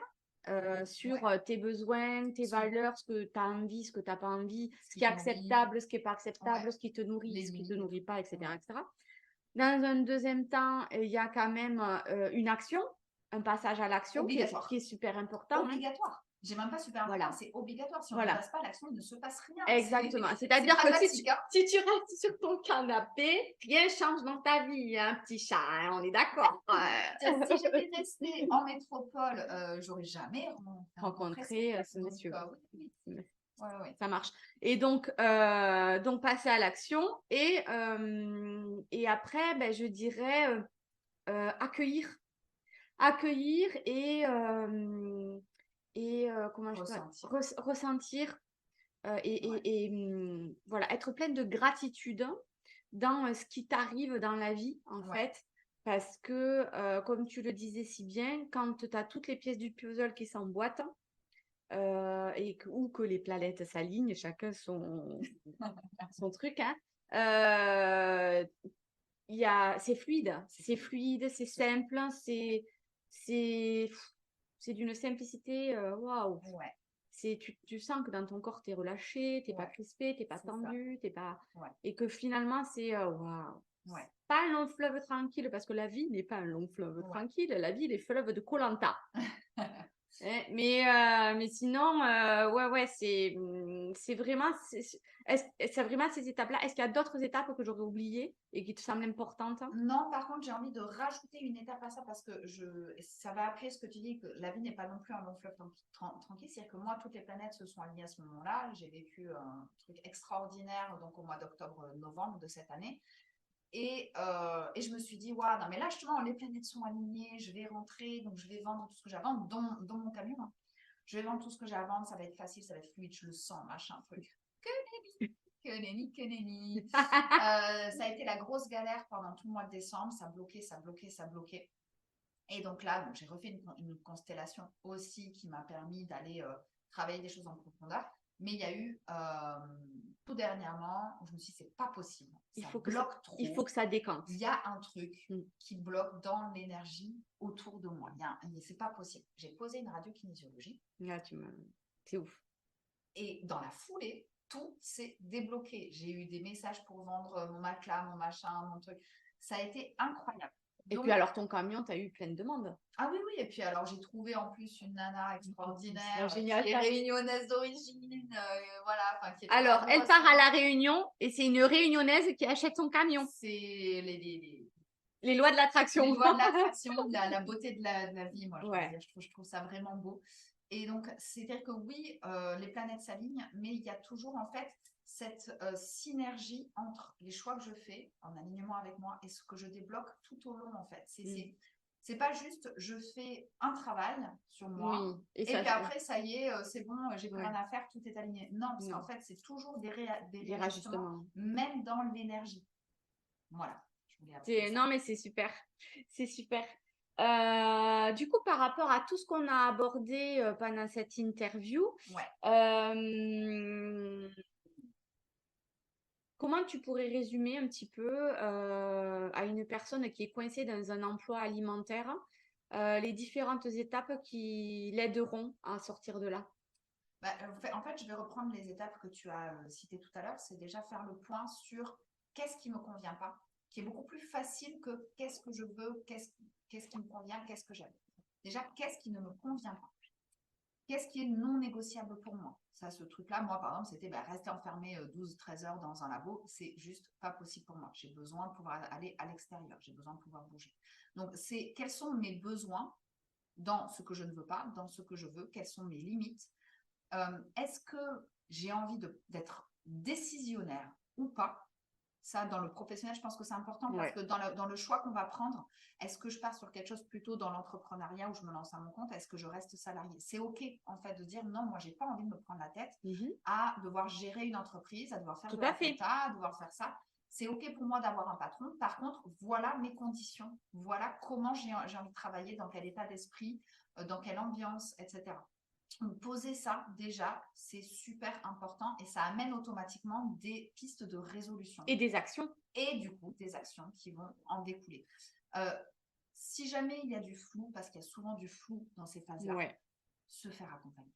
sur tes besoins, tes valeurs, ce que tu as envie, ce que tu n'as pas envie, ce qui est acceptable, ce qui n'est pas acceptable, ce qui te nourrit, ce qui ne te nourrit pas, etc., etc. Dans un deuxième temps, il y a quand même une action, un passage à l'action qui est super important. Obligatoire. J'ai même pas super important, c'est obligatoire. Si on ne passe pas l'action, il ne se passe rien. Exactement. C'est-à-dire que si tu restes sur ton canapé, rien ne change dans ta vie, hein, petit chat, hein, on est d'accord. Si j'étais restée en métropole, j'aurais jamais rencontré ce monsieur. Ouais. Ça marche. Et donc passer à l'action et après, ben, je dirais accueillir et comment ressentir et voilà, être pleine de gratitude dans ce qui t'arrive dans la vie en fait, parce que comme tu le disais si bien, quand tu as toutes les pièces du puzzle qui s'emboîtent ou que les planètes s'alignent, chacun son truc, hein, c'est fluide, c'est simple, c'est d'une simplicité, waouh. Tu sens que dans ton corps, tu es relâché, tu n'es pas crispé, tu n'es pas tendu, et que finalement, c'est waouh. Pas un long fleuve tranquille, parce que la vie n'est pas un long fleuve tranquille, la vie est fleuve de Koh-Lanta. Mais sinon, ouais, c'est vraiment, c'est vraiment ces étapes-là. Est-ce qu'il y a d'autres étapes que j'aurais oubliées et qui te semblent importantes? Non, par contre, j'ai envie de rajouter une étape à ça parce que ça va appeler ce que tu dis, que la vie n'est pas non plus un long fleuve tranquille. C'est-à-dire que moi, toutes les planètes se sont alignées à ce moment-là. J'ai vécu un truc extraordinaire donc au mois d'octobre-novembre de cette année. Et je me suis dit, waouh, non, mais là, justement, les planètes sont alignées, je vais rentrer, donc je vais vendre tout ce que j'ai à vendre, dont mon camion. Hein. Je vais vendre tout ce que j'ai à vendre, ça va être facile, ça va être fluide, je le sens, machin, truc. Que nenni. Ça a été la grosse galère pendant tout le mois de décembre, ça bloquait. Et donc là, j'ai refait une constellation aussi qui m'a permis d'aller travailler des choses en profondeur. Mais il y a eu tout dernièrement où je me suis dit, c'est pas possible. Ça bloque trop. Il faut que ça décante. Il y a un truc qui bloque dans l'énergie autour de moi. C'est pas possible. J'ai posé une radiokinésiologie. Là, c'est ouf. Et dans la foulée, tout s'est débloqué. J'ai eu des messages pour vendre mon matelas, mon machin, mon truc. Ça a été incroyable. Et puis alors, ton camion, tu as eu plein de demandes. Ah oui. Et puis alors, j'ai trouvé en plus une nana extraordinaire, génial, qui est réunionnaise d'origine. Voilà, alors, elle part à La Réunion et c'est une réunionnaise qui achète son camion. C'est les lois de l'attraction. Les lois de l'attraction, la beauté de la vie, moi, je trouve ça vraiment beau. Et donc, c'est-à-dire que oui, les planètes s'alignent, mais il y a toujours en fait cette synergie entre les choix que je fais en alignement avec moi et ce que je débloque tout au long en fait. C'est pas juste je fais un travail sur moi et puis après ça y est, c'est bon, j'ai plus rien à faire, tout est aligné. Non, parce qu'en fait c'est toujours des réajustements, même dans l'énergie. Voilà. Non, mais c'est super. C'est super. Du coup, par rapport à tout ce qu'on a abordé pendant cette interview, comment tu pourrais résumer un petit peu à une personne qui est coincée dans un emploi alimentaire les différentes étapes qui l'aideront à sortir de là? En fait, je vais reprendre les étapes que tu as citées tout à l'heure. C'est déjà faire le point sur qu'est-ce qui ne me convient pas, qui est beaucoup plus facile que qu'est-ce que je veux, qu'est-ce qui me convient, qu'est-ce que j'aime. Déjà, qu'est-ce qui ne me convient pas? Qu'est-ce qui est non négociable pour moi? Ça, ce truc-là, moi, par exemple, c'était rester enfermé 12-13 heures dans un labo. C'est juste pas possible pour moi. J'ai besoin de pouvoir aller à l'extérieur. J'ai besoin de pouvoir bouger. Donc, quels sont mes besoins dans ce que je ne veux pas, dans ce que je veux? Quelles sont mes limites? Est-ce que j'ai envie d'être décisionnaire ou pas? Ça, dans le professionnel, je pense que c'est important parce que dans le choix qu'on va prendre, est-ce que je pars sur quelque chose plutôt dans l'entrepreneuriat où je me lance à mon compte? Est-ce que je reste salarié? C'est OK, en fait, de dire non, moi, j'ai pas envie de me prendre la tête à devoir gérer une entreprise, à devoir faire de la compta, à devoir faire ça. C'est OK pour moi d'avoir un patron. Par contre, voilà mes conditions. Voilà comment j'ai envie de travailler, dans quel état d'esprit, dans quelle ambiance, etc. Poser ça, déjà, c'est super important et ça amène automatiquement des pistes de résolution. Et des actions. Et du coup, des actions qui vont en découler. Si jamais il y a du flou, parce qu'il y a souvent du flou dans ces phases-là, se faire accompagner.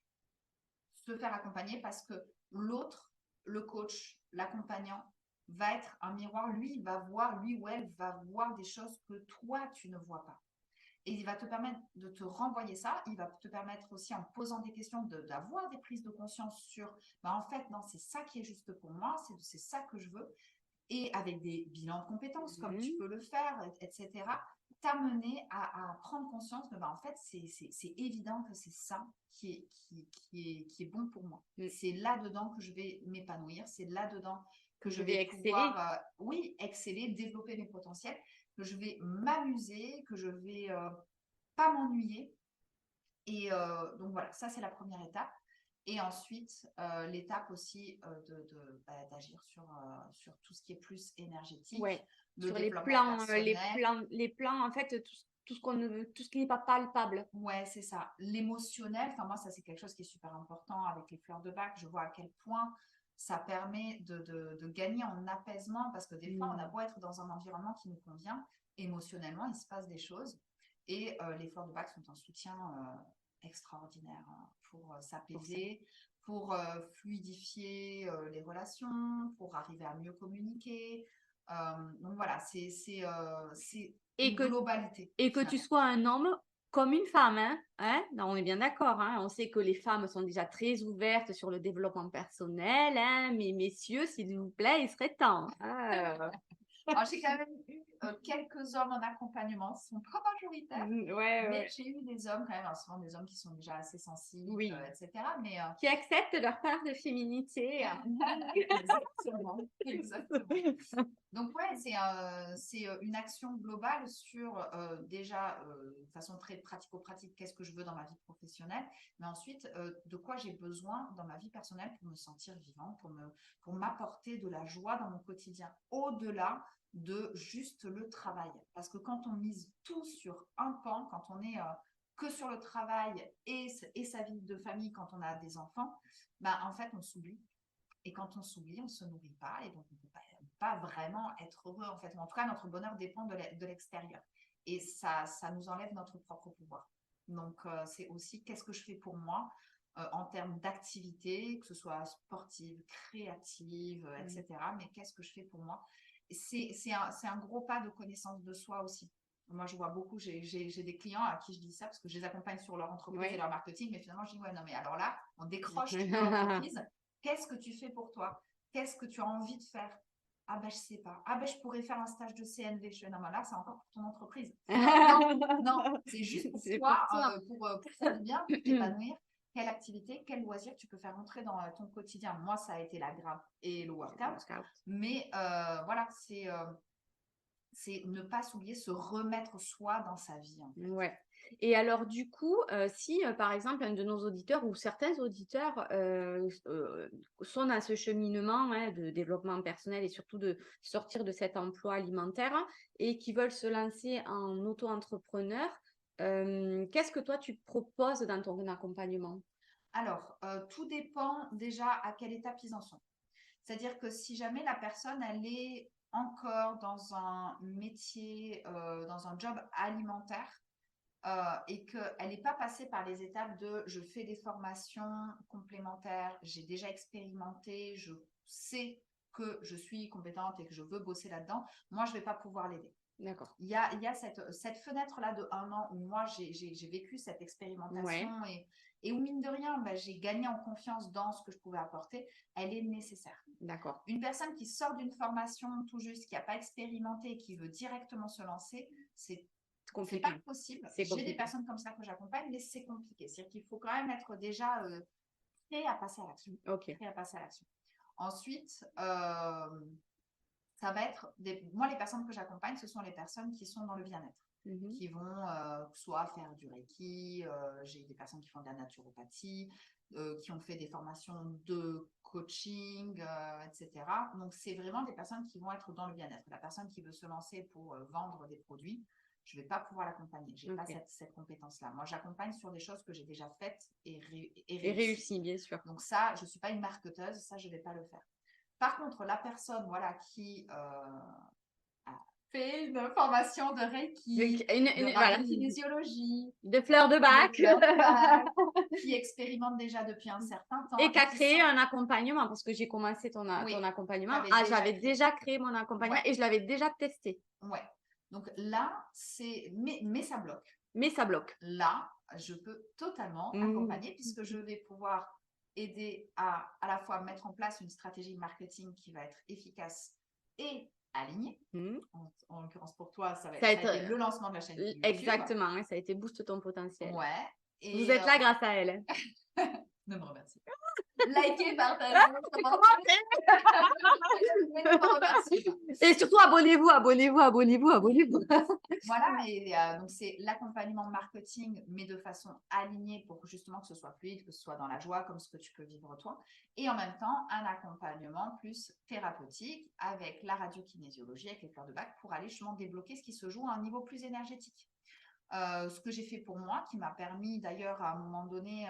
Se faire accompagner parce que l'autre, le coach, l'accompagnant, va être un miroir. Lui ou elle va voir des choses que toi, tu ne vois pas. Et il va te permettre de te renvoyer ça. Il va te permettre aussi, en posant des questions, d'avoir des prises de conscience sur, en fait, non, c'est ça qui est juste pour moi, c'est ça que je veux. Et avec des bilans de compétences, comme tu peux le faire, etc., t'amener à prendre conscience de, en fait, c'est évident que c'est ça qui est bon pour moi. C'est là-dedans que je vais m'épanouir. C'est là-dedans que je vais pouvoir, exceller, développer mes potentiels, que je vais m'amuser, que je vais pas m'ennuyer. Et donc voilà, ça c'est la première étape. Et ensuite, l'étape aussi d'agir sur tout ce qui est plus énergétique. Sur les plans, en fait, tout ce qui n'est pas palpable. Ouais, c'est ça. L'émotionnel, moi, ça c'est quelque chose qui est super important avec les fleurs de bac. Je vois à quel point ça permet de gagner en apaisement parce que des fois, on a beau être dans un environnement qui nous convient, émotionnellement, il se passe des choses. Et les fleurs de bac sont un soutien extraordinaire pour s'apaiser, pour fluidifier les relations, pour arriver à mieux communiquer. Donc voilà, c'est une globalité. Et que tu sois un homme comme une femme, hein? Non, on est bien d'accord, hein? On sait que les femmes sont déjà très ouvertes sur le développement personnel, hein? Mais messieurs, s'il vous plaît, il serait temps. Alors, j'ai quand même eu quelques hommes en accompagnement, ce ne sont pas majoritaires, mais j'ai eu des hommes quand même, alors souvent des hommes qui sont déjà assez sensibles, etc. Mais, qui acceptent leur part de féminité. Exactement, exactement. Donc, ouais, c'est une action globale sur déjà, de façon très pratico-pratique, qu'est-ce que je veux dans ma vie professionnelle, mais ensuite, de quoi j'ai besoin dans ma vie personnelle pour me sentir vivant, pour m'apporter de la joie dans mon quotidien, au-delà de juste le travail. Parce que quand on mise tout sur un pan, quand on est que sur le travail et sa vie de famille quand on a des enfants, bah, en fait, on s'oublie. Et quand on s'oublie, on ne se nourrit pas et donc on ne peut pas vraiment être heureux. En fait, en tout cas, notre bonheur dépend de l'extérieur. Et ça nous enlève notre propre pouvoir. Donc, c'est aussi qu'est-ce que je fais pour moi en termes d'activité, que ce soit sportive, créative, etc. Mais qu'est-ce que je fais pour moi? C'est un gros pas de connaissance de soi aussi. Moi, je vois beaucoup, j'ai des clients à qui je dis ça parce que je les accompagne sur leur entreprise et leur marketing, mais finalement, je dis, ouais, non, mais alors là, on décroche de l'entreprise. Qu'est-ce que tu fais pour toi? Qu'est-ce que tu as envie de faire? Ah ben, je sais pas. Ah ben, je pourrais faire un stage de CNV. Je fais, non, mais là, c'est encore pour ton entreprise. Non, c'est juste pour toi, pour faire du bien, pour t'épanouir. Quelle activité, quel loisir tu peux faire rentrer dans ton quotidien? Moi, ça a été la grimpe et le workout. Mais voilà, c'est ne pas s'oublier, se remettre soi dans sa vie. En fait. Ouais. Et alors, du coup, si par exemple un de nos auditeurs ou certains auditeurs sont dans ce cheminement de développement personnel et surtout de sortir de cet emploi alimentaire et qui veulent se lancer en auto-entrepreneur, qu'est-ce que toi tu proposes dans ton accompagnement? Alors, tout dépend déjà à quelle étape ils en sont. C'est-à-dire que si jamais la personne, elle est encore dans un métier, dans un job alimentaire, et qu'elle n'est pas passée par les étapes de je fais des formations complémentaires, j'ai déjà expérimenté, je sais que je suis compétente et que je veux bosser là-dedans, moi, je ne vais pas pouvoir l'aider. D'accord. Il y a cette fenêtre-là de 1 an où moi, j'ai vécu cette expérimentation et où, mine de rien, bah, j'ai gagné en confiance dans ce que je pouvais apporter. Elle est nécessaire. D'accord. Une personne qui sort d'une formation tout juste, qui n'a pas expérimenté et qui veut directement se lancer, c'est pas possible. J'ai des personnes comme ça que j'accompagne, mais c'est compliqué. C'est-à-dire qu'il faut quand même être déjà prêt à passer à l'action. Prêt à passer à l'action. Ensuite, ça va être moi, les personnes que j'accompagne, ce sont les personnes qui sont dans le bien-être, qui vont soit faire du Reiki, j'ai des personnes qui font de la naturopathie, qui ont fait des formations de coaching, etc. Donc, c'est vraiment des personnes qui vont être dans le bien-être. La personne qui veut se lancer pour vendre des produits, je ne vais pas pouvoir l'accompagner. Je n'ai pas cette compétence-là. Moi, j'accompagne sur des choses que j'ai déjà faites et réussi, bien sûr. Donc ça, je ne suis pas une marketeuse, ça, je ne vais pas le faire. Par contre, la personne qui a fait une formation de Reiki, de kinésiologie, de fleurs de bac, qui expérimente déjà depuis un certain temps. Et qui a créé un accompagnement, parce que j'ai commencé ton accompagnement. J'avais déjà créé mon accompagnement et je l'avais déjà testé. Ouais. Donc là, mais ça bloque. Mais ça bloque. Là, je peux totalement accompagner puisque je vais pouvoir aider à la fois mettre en place une stratégie de marketing qui va être efficace et alignée. En l'occurrence, pour toi, ça a été le lancement de la chaîne YouTube. Exactement, ça a été Booste ton potentiel. Ouais. Et vous êtes là grâce à elle. Ne me remercie pas. Likez, partagez, et surtout abonnez-vous. Voilà, et donc c'est l'accompagnement marketing, mais de façon alignée pour justement que ce soit fluide, que ce soit dans la joie, comme ce que tu peux vivre toi. Et en même temps, un accompagnement plus thérapeutique avec la radiokinésiologie, avec les fleurs de bac, pour aller justement débloquer ce qui se joue à un niveau plus énergétique. Ce que j'ai fait pour moi, qui m'a permis d'ailleurs à un moment donné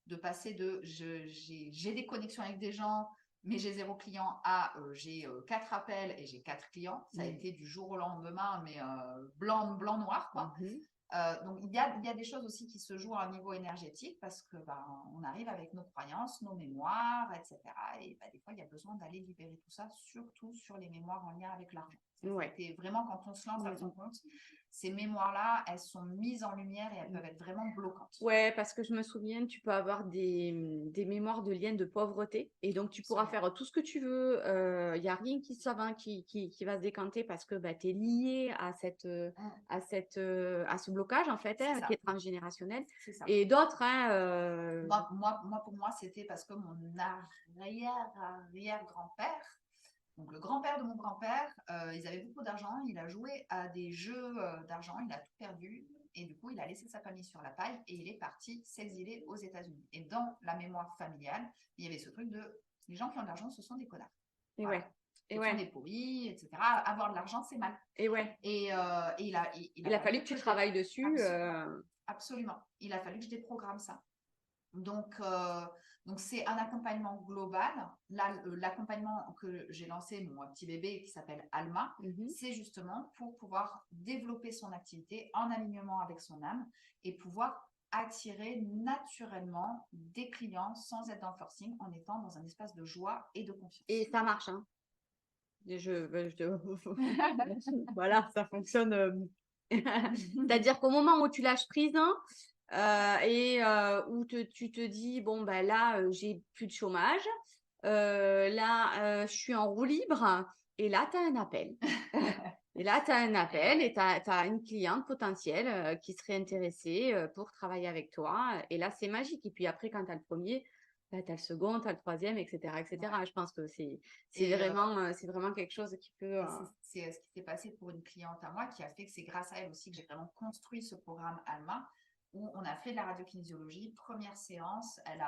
de passer de j'ai des connexions avec des gens, mais j'ai 0 client à j'ai 4 appels et j'ai 4 clients. Ça a été du jour au lendemain, mais blanc, noir, quoi. Donc, il y a des choses aussi qui se jouent à un niveau énergétique parce que on arrive avec nos croyances, nos mémoires, etc. Et des fois, il y a besoin d'aller libérer tout ça, surtout sur les mémoires en lien avec l'argent. C'est vraiment quand on se lance à son compte, ces mémoires-là, elles sont mises en lumière et elles peuvent être vraiment bloquantes. Ouais, parce que je me souviens, tu peux avoir des mémoires de liens de pauvreté et donc tu pourras faire tout ce que tu veux. Il n'y a rien qui va se décanter parce que tu es lié à ce blocage en fait, C'est ça. qui est transgénérationnel. C'est ça. Et d'autres, pour moi, c'était parce que mon arrière-grand-père, donc le grand-père de mon grand-père, ils avaient beaucoup d'argent, il a joué à des jeux d'argent, il a tout perdu, et du coup, il a laissé sa famille sur la paille et il est parti s'exiler aux États-Unis. Et dans la mémoire familiale, il y avait ce truc de les gens qui ont de l'argent, ce sont des connards. Et voilà. ouais. Ce sont des pourris, etc. Avoir de l'argent, c'est mal. Et ouais. Et il a fallu que tu travailles dessus. Absolument. Il a fallu que je déprogramme ça. Donc, c'est un accompagnement global. Là, l'accompagnement que j'ai lancé, mon petit bébé qui s'appelle Alma, c'est justement pour pouvoir développer son activité en alignement avec son âme et pouvoir attirer naturellement des clients sans être dans le forcing, en étant dans un espace de joie et de confiance. Et ça marche, hein. Voilà, ça fonctionne. C'est-à-dire qu'au moment où tu lâches prise, où tu te dis, bon, ben là, j'ai plus de chômage, là, je suis en roue libre, et là, tu as un appel. Et là, tu as un appel et tu as une cliente potentielle qui serait intéressée pour travailler avec toi. Et là, c'est magique. Et puis après, quand tu as le premier, tu as le second, tu as le troisième, etc. etc. Ouais. Je pense que c'est vraiment quelque chose qui peut… C'est ce qui s'est passé pour une cliente à moi qui a fait que c'est grâce à elle aussi que j'ai vraiment construit ce programme Alma, où on a fait de la radiokinésiologie. Première séance, elle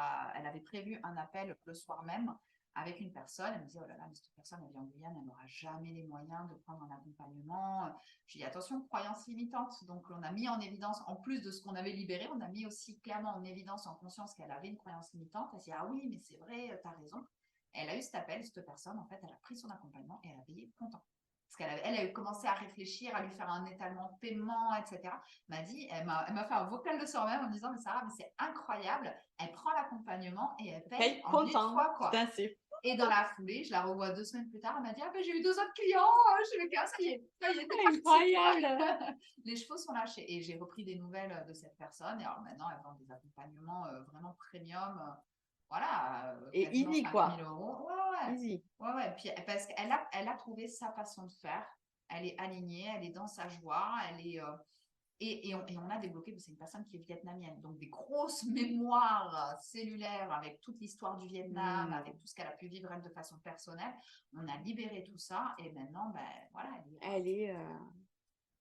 avait prévu un appel le soir même avec une personne. Elle me disait, oh là là, mais cette personne, elle vient en Guyane, elle n'aura jamais les moyens de prendre un accompagnement. J'ai dit, attention, croyance limitante. Donc, on a mis en évidence, en plus de ce qu'on avait libéré, on a mis aussi clairement en évidence, en conscience qu'elle avait une croyance limitante. Elle s'est dit, ah oui, mais c'est vrai, tu as raison. Elle a eu cet appel, cette personne, en fait, elle a pris son accompagnement et elle a payé content. Parce qu'elle a commencé à réfléchir, à lui faire un étalement de paiement, etc. Elle m'a fait un vocal de soir même en me disant, mais Sarah, mais c'est incroyable, elle prend l'accompagnement et elle paye en une fois, quoi. Et dans la foulée, je la revois 2 semaines plus tard, elle m'a dit, ah ben j'ai eu 2 autres clients, je me dis, ça y est, c'est incroyable. Les chevaux sont lâchés. Et j'ai repris des nouvelles de cette personne, et alors maintenant, elle vend des accompagnements vraiment premium, voilà. Et easy, quoi. 000 €. Ouais. Easy. Ouais. Puis, parce qu'elle a trouvé sa façon de faire, elle est alignée, elle est dans sa joie, elle est… Et on a débloqué, c'est une personne qui est vietnamienne, donc des grosses mémoires cellulaires avec toute l'histoire du Vietnam, avec tout ce qu'elle a pu vivre elle de façon personnelle. On a libéré tout ça et maintenant, ben voilà,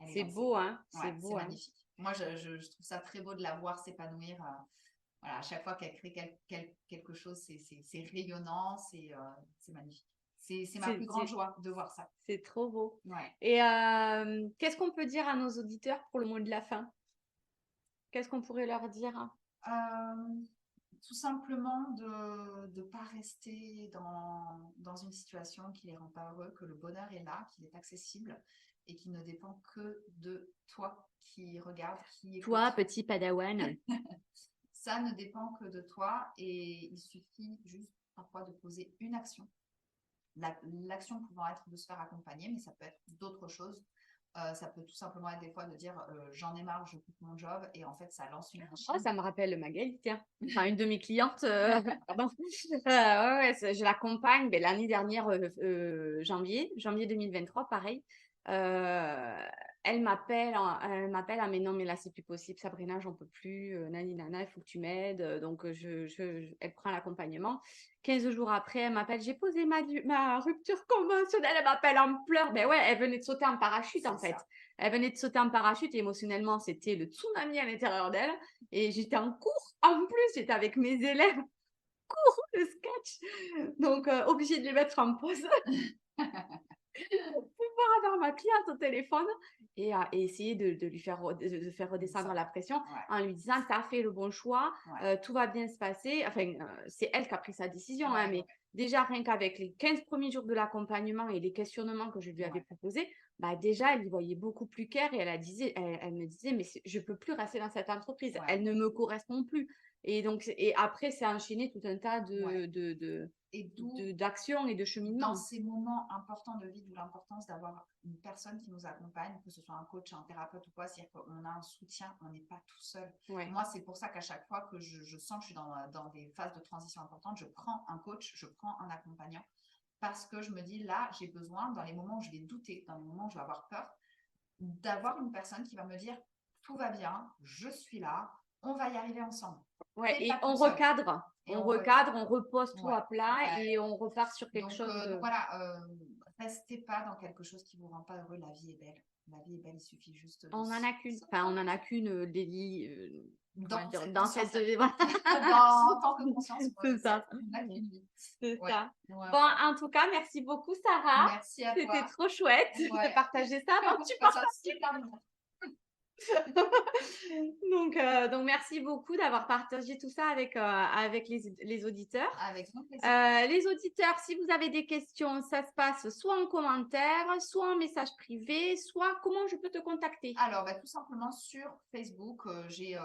c'est beau, hein. C'est beau, c'est magnifique. Moi, je trouve ça très beau de la voir s'épanouir. Voilà, à chaque fois qu'elle crée quelque chose, c'est rayonnant, c'est magnifique. C'est ma plus grande joie de voir ça. C'est trop beau. Ouais. Et qu'est-ce qu'on peut dire à nos auditeurs pour le mot de la fin? Qu'est-ce qu'on pourrait leur dire? Tout simplement de ne pas rester dans une situation qui ne les rend pas heureux, que le bonheur est là, qu'il est accessible et qu'il ne dépend que de toi qui regarde, qui écoute. Toi, petit padawan. Ça ne dépend que de toi et il suffit juste parfois de poser une action. L'action pouvant être de se faire accompagner, mais ça peut être d'autres choses. Ça peut tout simplement être des fois de dire j'en ai marre, je quitte mon job et en fait ça lance une machine. Oh, ça me rappelle Magali, tiens. Enfin, une de mes clientes, pardon. Je l'accompagne l'année dernière, janvier 2023, pareil. Elle m'appelle, ah mais non, mais là c'est plus possible, Sabrina, j'en peux plus, nani nana, il faut que tu m'aides. Donc elle prend l'accompagnement. 15 jours après, elle m'appelle, j'ai posé ma rupture conventionnelle, elle m'appelle en pleurs. Ben ouais, elle venait de sauter en parachute en fait. Elle venait de sauter en parachute et émotionnellement, c'était le tsunami à l'intérieur d'elle. Et j'étais en cours, en plus, j'étais avec mes élèves, cours de sketch. Donc, obligée de les mettre en pause. Pouvoir avoir ma cliente au téléphone et essayer de lui faire redescendre la pression en lui disant tu as fait le bon choix, tout va bien se passer. Enfin, c'est elle qui a pris sa décision, mais déjà rien qu'avec les 15 premiers jours de l'accompagnement et les questionnements que je lui avais proposés, bah déjà, elle y voyait beaucoup plus clair et elle me disait, mais je peux plus rester dans cette entreprise. Ouais. Elle ne me correspond plus. Et donc, et après, c'est enchaîné tout un tas Ouais. de, Et d'où, d'actions et de cheminements. dans ces moments importants de vie, d'où l'importance d'avoir une personne qui nous accompagne, que ce soit un coach, un thérapeute ou quoi, c'est-à-dire qu'on a un soutien, on n'est pas tout seul. Ouais. Moi, c'est pour ça qu'à chaque fois que je sens que je suis dans des phases de transition importantes, je prends un coach, je prends un accompagnant, parce que je me dis, là, j'ai besoin, dans les moments où je vais douter, dans les moments où je vais avoir peur, d'avoir une personne qui va me dire, tout va bien, je suis là, on va y arriver ensemble. Ouais, T'es et pas on toute seule. recadre. Et On on recadre, on repose tout Ouais. à plat Ouais. et on repart sur quelque Donc, chose de. donc voilà, restez pas dans quelque chose qui vous rend pas heureux. La vie est belle. La vie est belle, il suffit juste de On en a qu'une. Enfin, on en a qu'une, Lily, comment dire, dans cette. Voilà. En tant que conscience, C'est ça. on n'a qu'une vie. C'est Ouais. ça. Ouais. Bon, en tout cas, merci beaucoup, Sarah. Merci à toi. C'était trop chouette Ouais. de partager ça avant que tu passe un super moment. Donc, merci beaucoup d'avoir partagé tout ça avec les auditeurs. Avec grand plaisir. Les auditeurs, si vous avez des questions, ça se passe soit en commentaire, soit en message privé, soit comment je peux te contacter? Alors, tout simplement sur Facebook, j'ai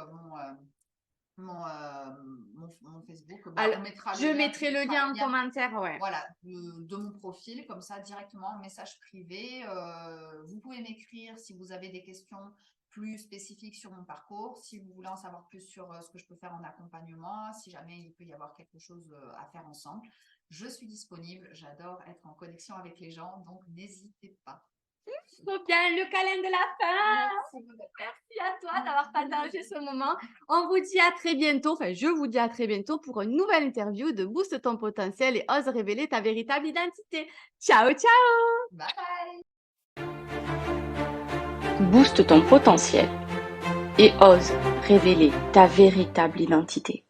mon Facebook. Alors, on mettra je mettrai le lien en commentaire, ouais. Voilà, de mon profil, comme ça, directement en message privé. Vous pouvez m'écrire si vous avez des questions plus spécifiques sur mon parcours, si vous voulez en savoir plus sur ce que je peux faire en accompagnement, si jamais il peut y avoir quelque chose à faire ensemble. Je suis disponible, j'adore être en connexion avec les gens, donc n'hésitez pas. Trop bien, le câlin de la fin. Merci à toi d'avoir partagé ce moment. On vous dit à très bientôt, enfin je vous dis à très bientôt pour une nouvelle interview de Booste ton potentiel et ose révéler ta véritable identité. Ciao, ciao. Bye bye. Booste ton potentiel et ose révéler ta véritable identité.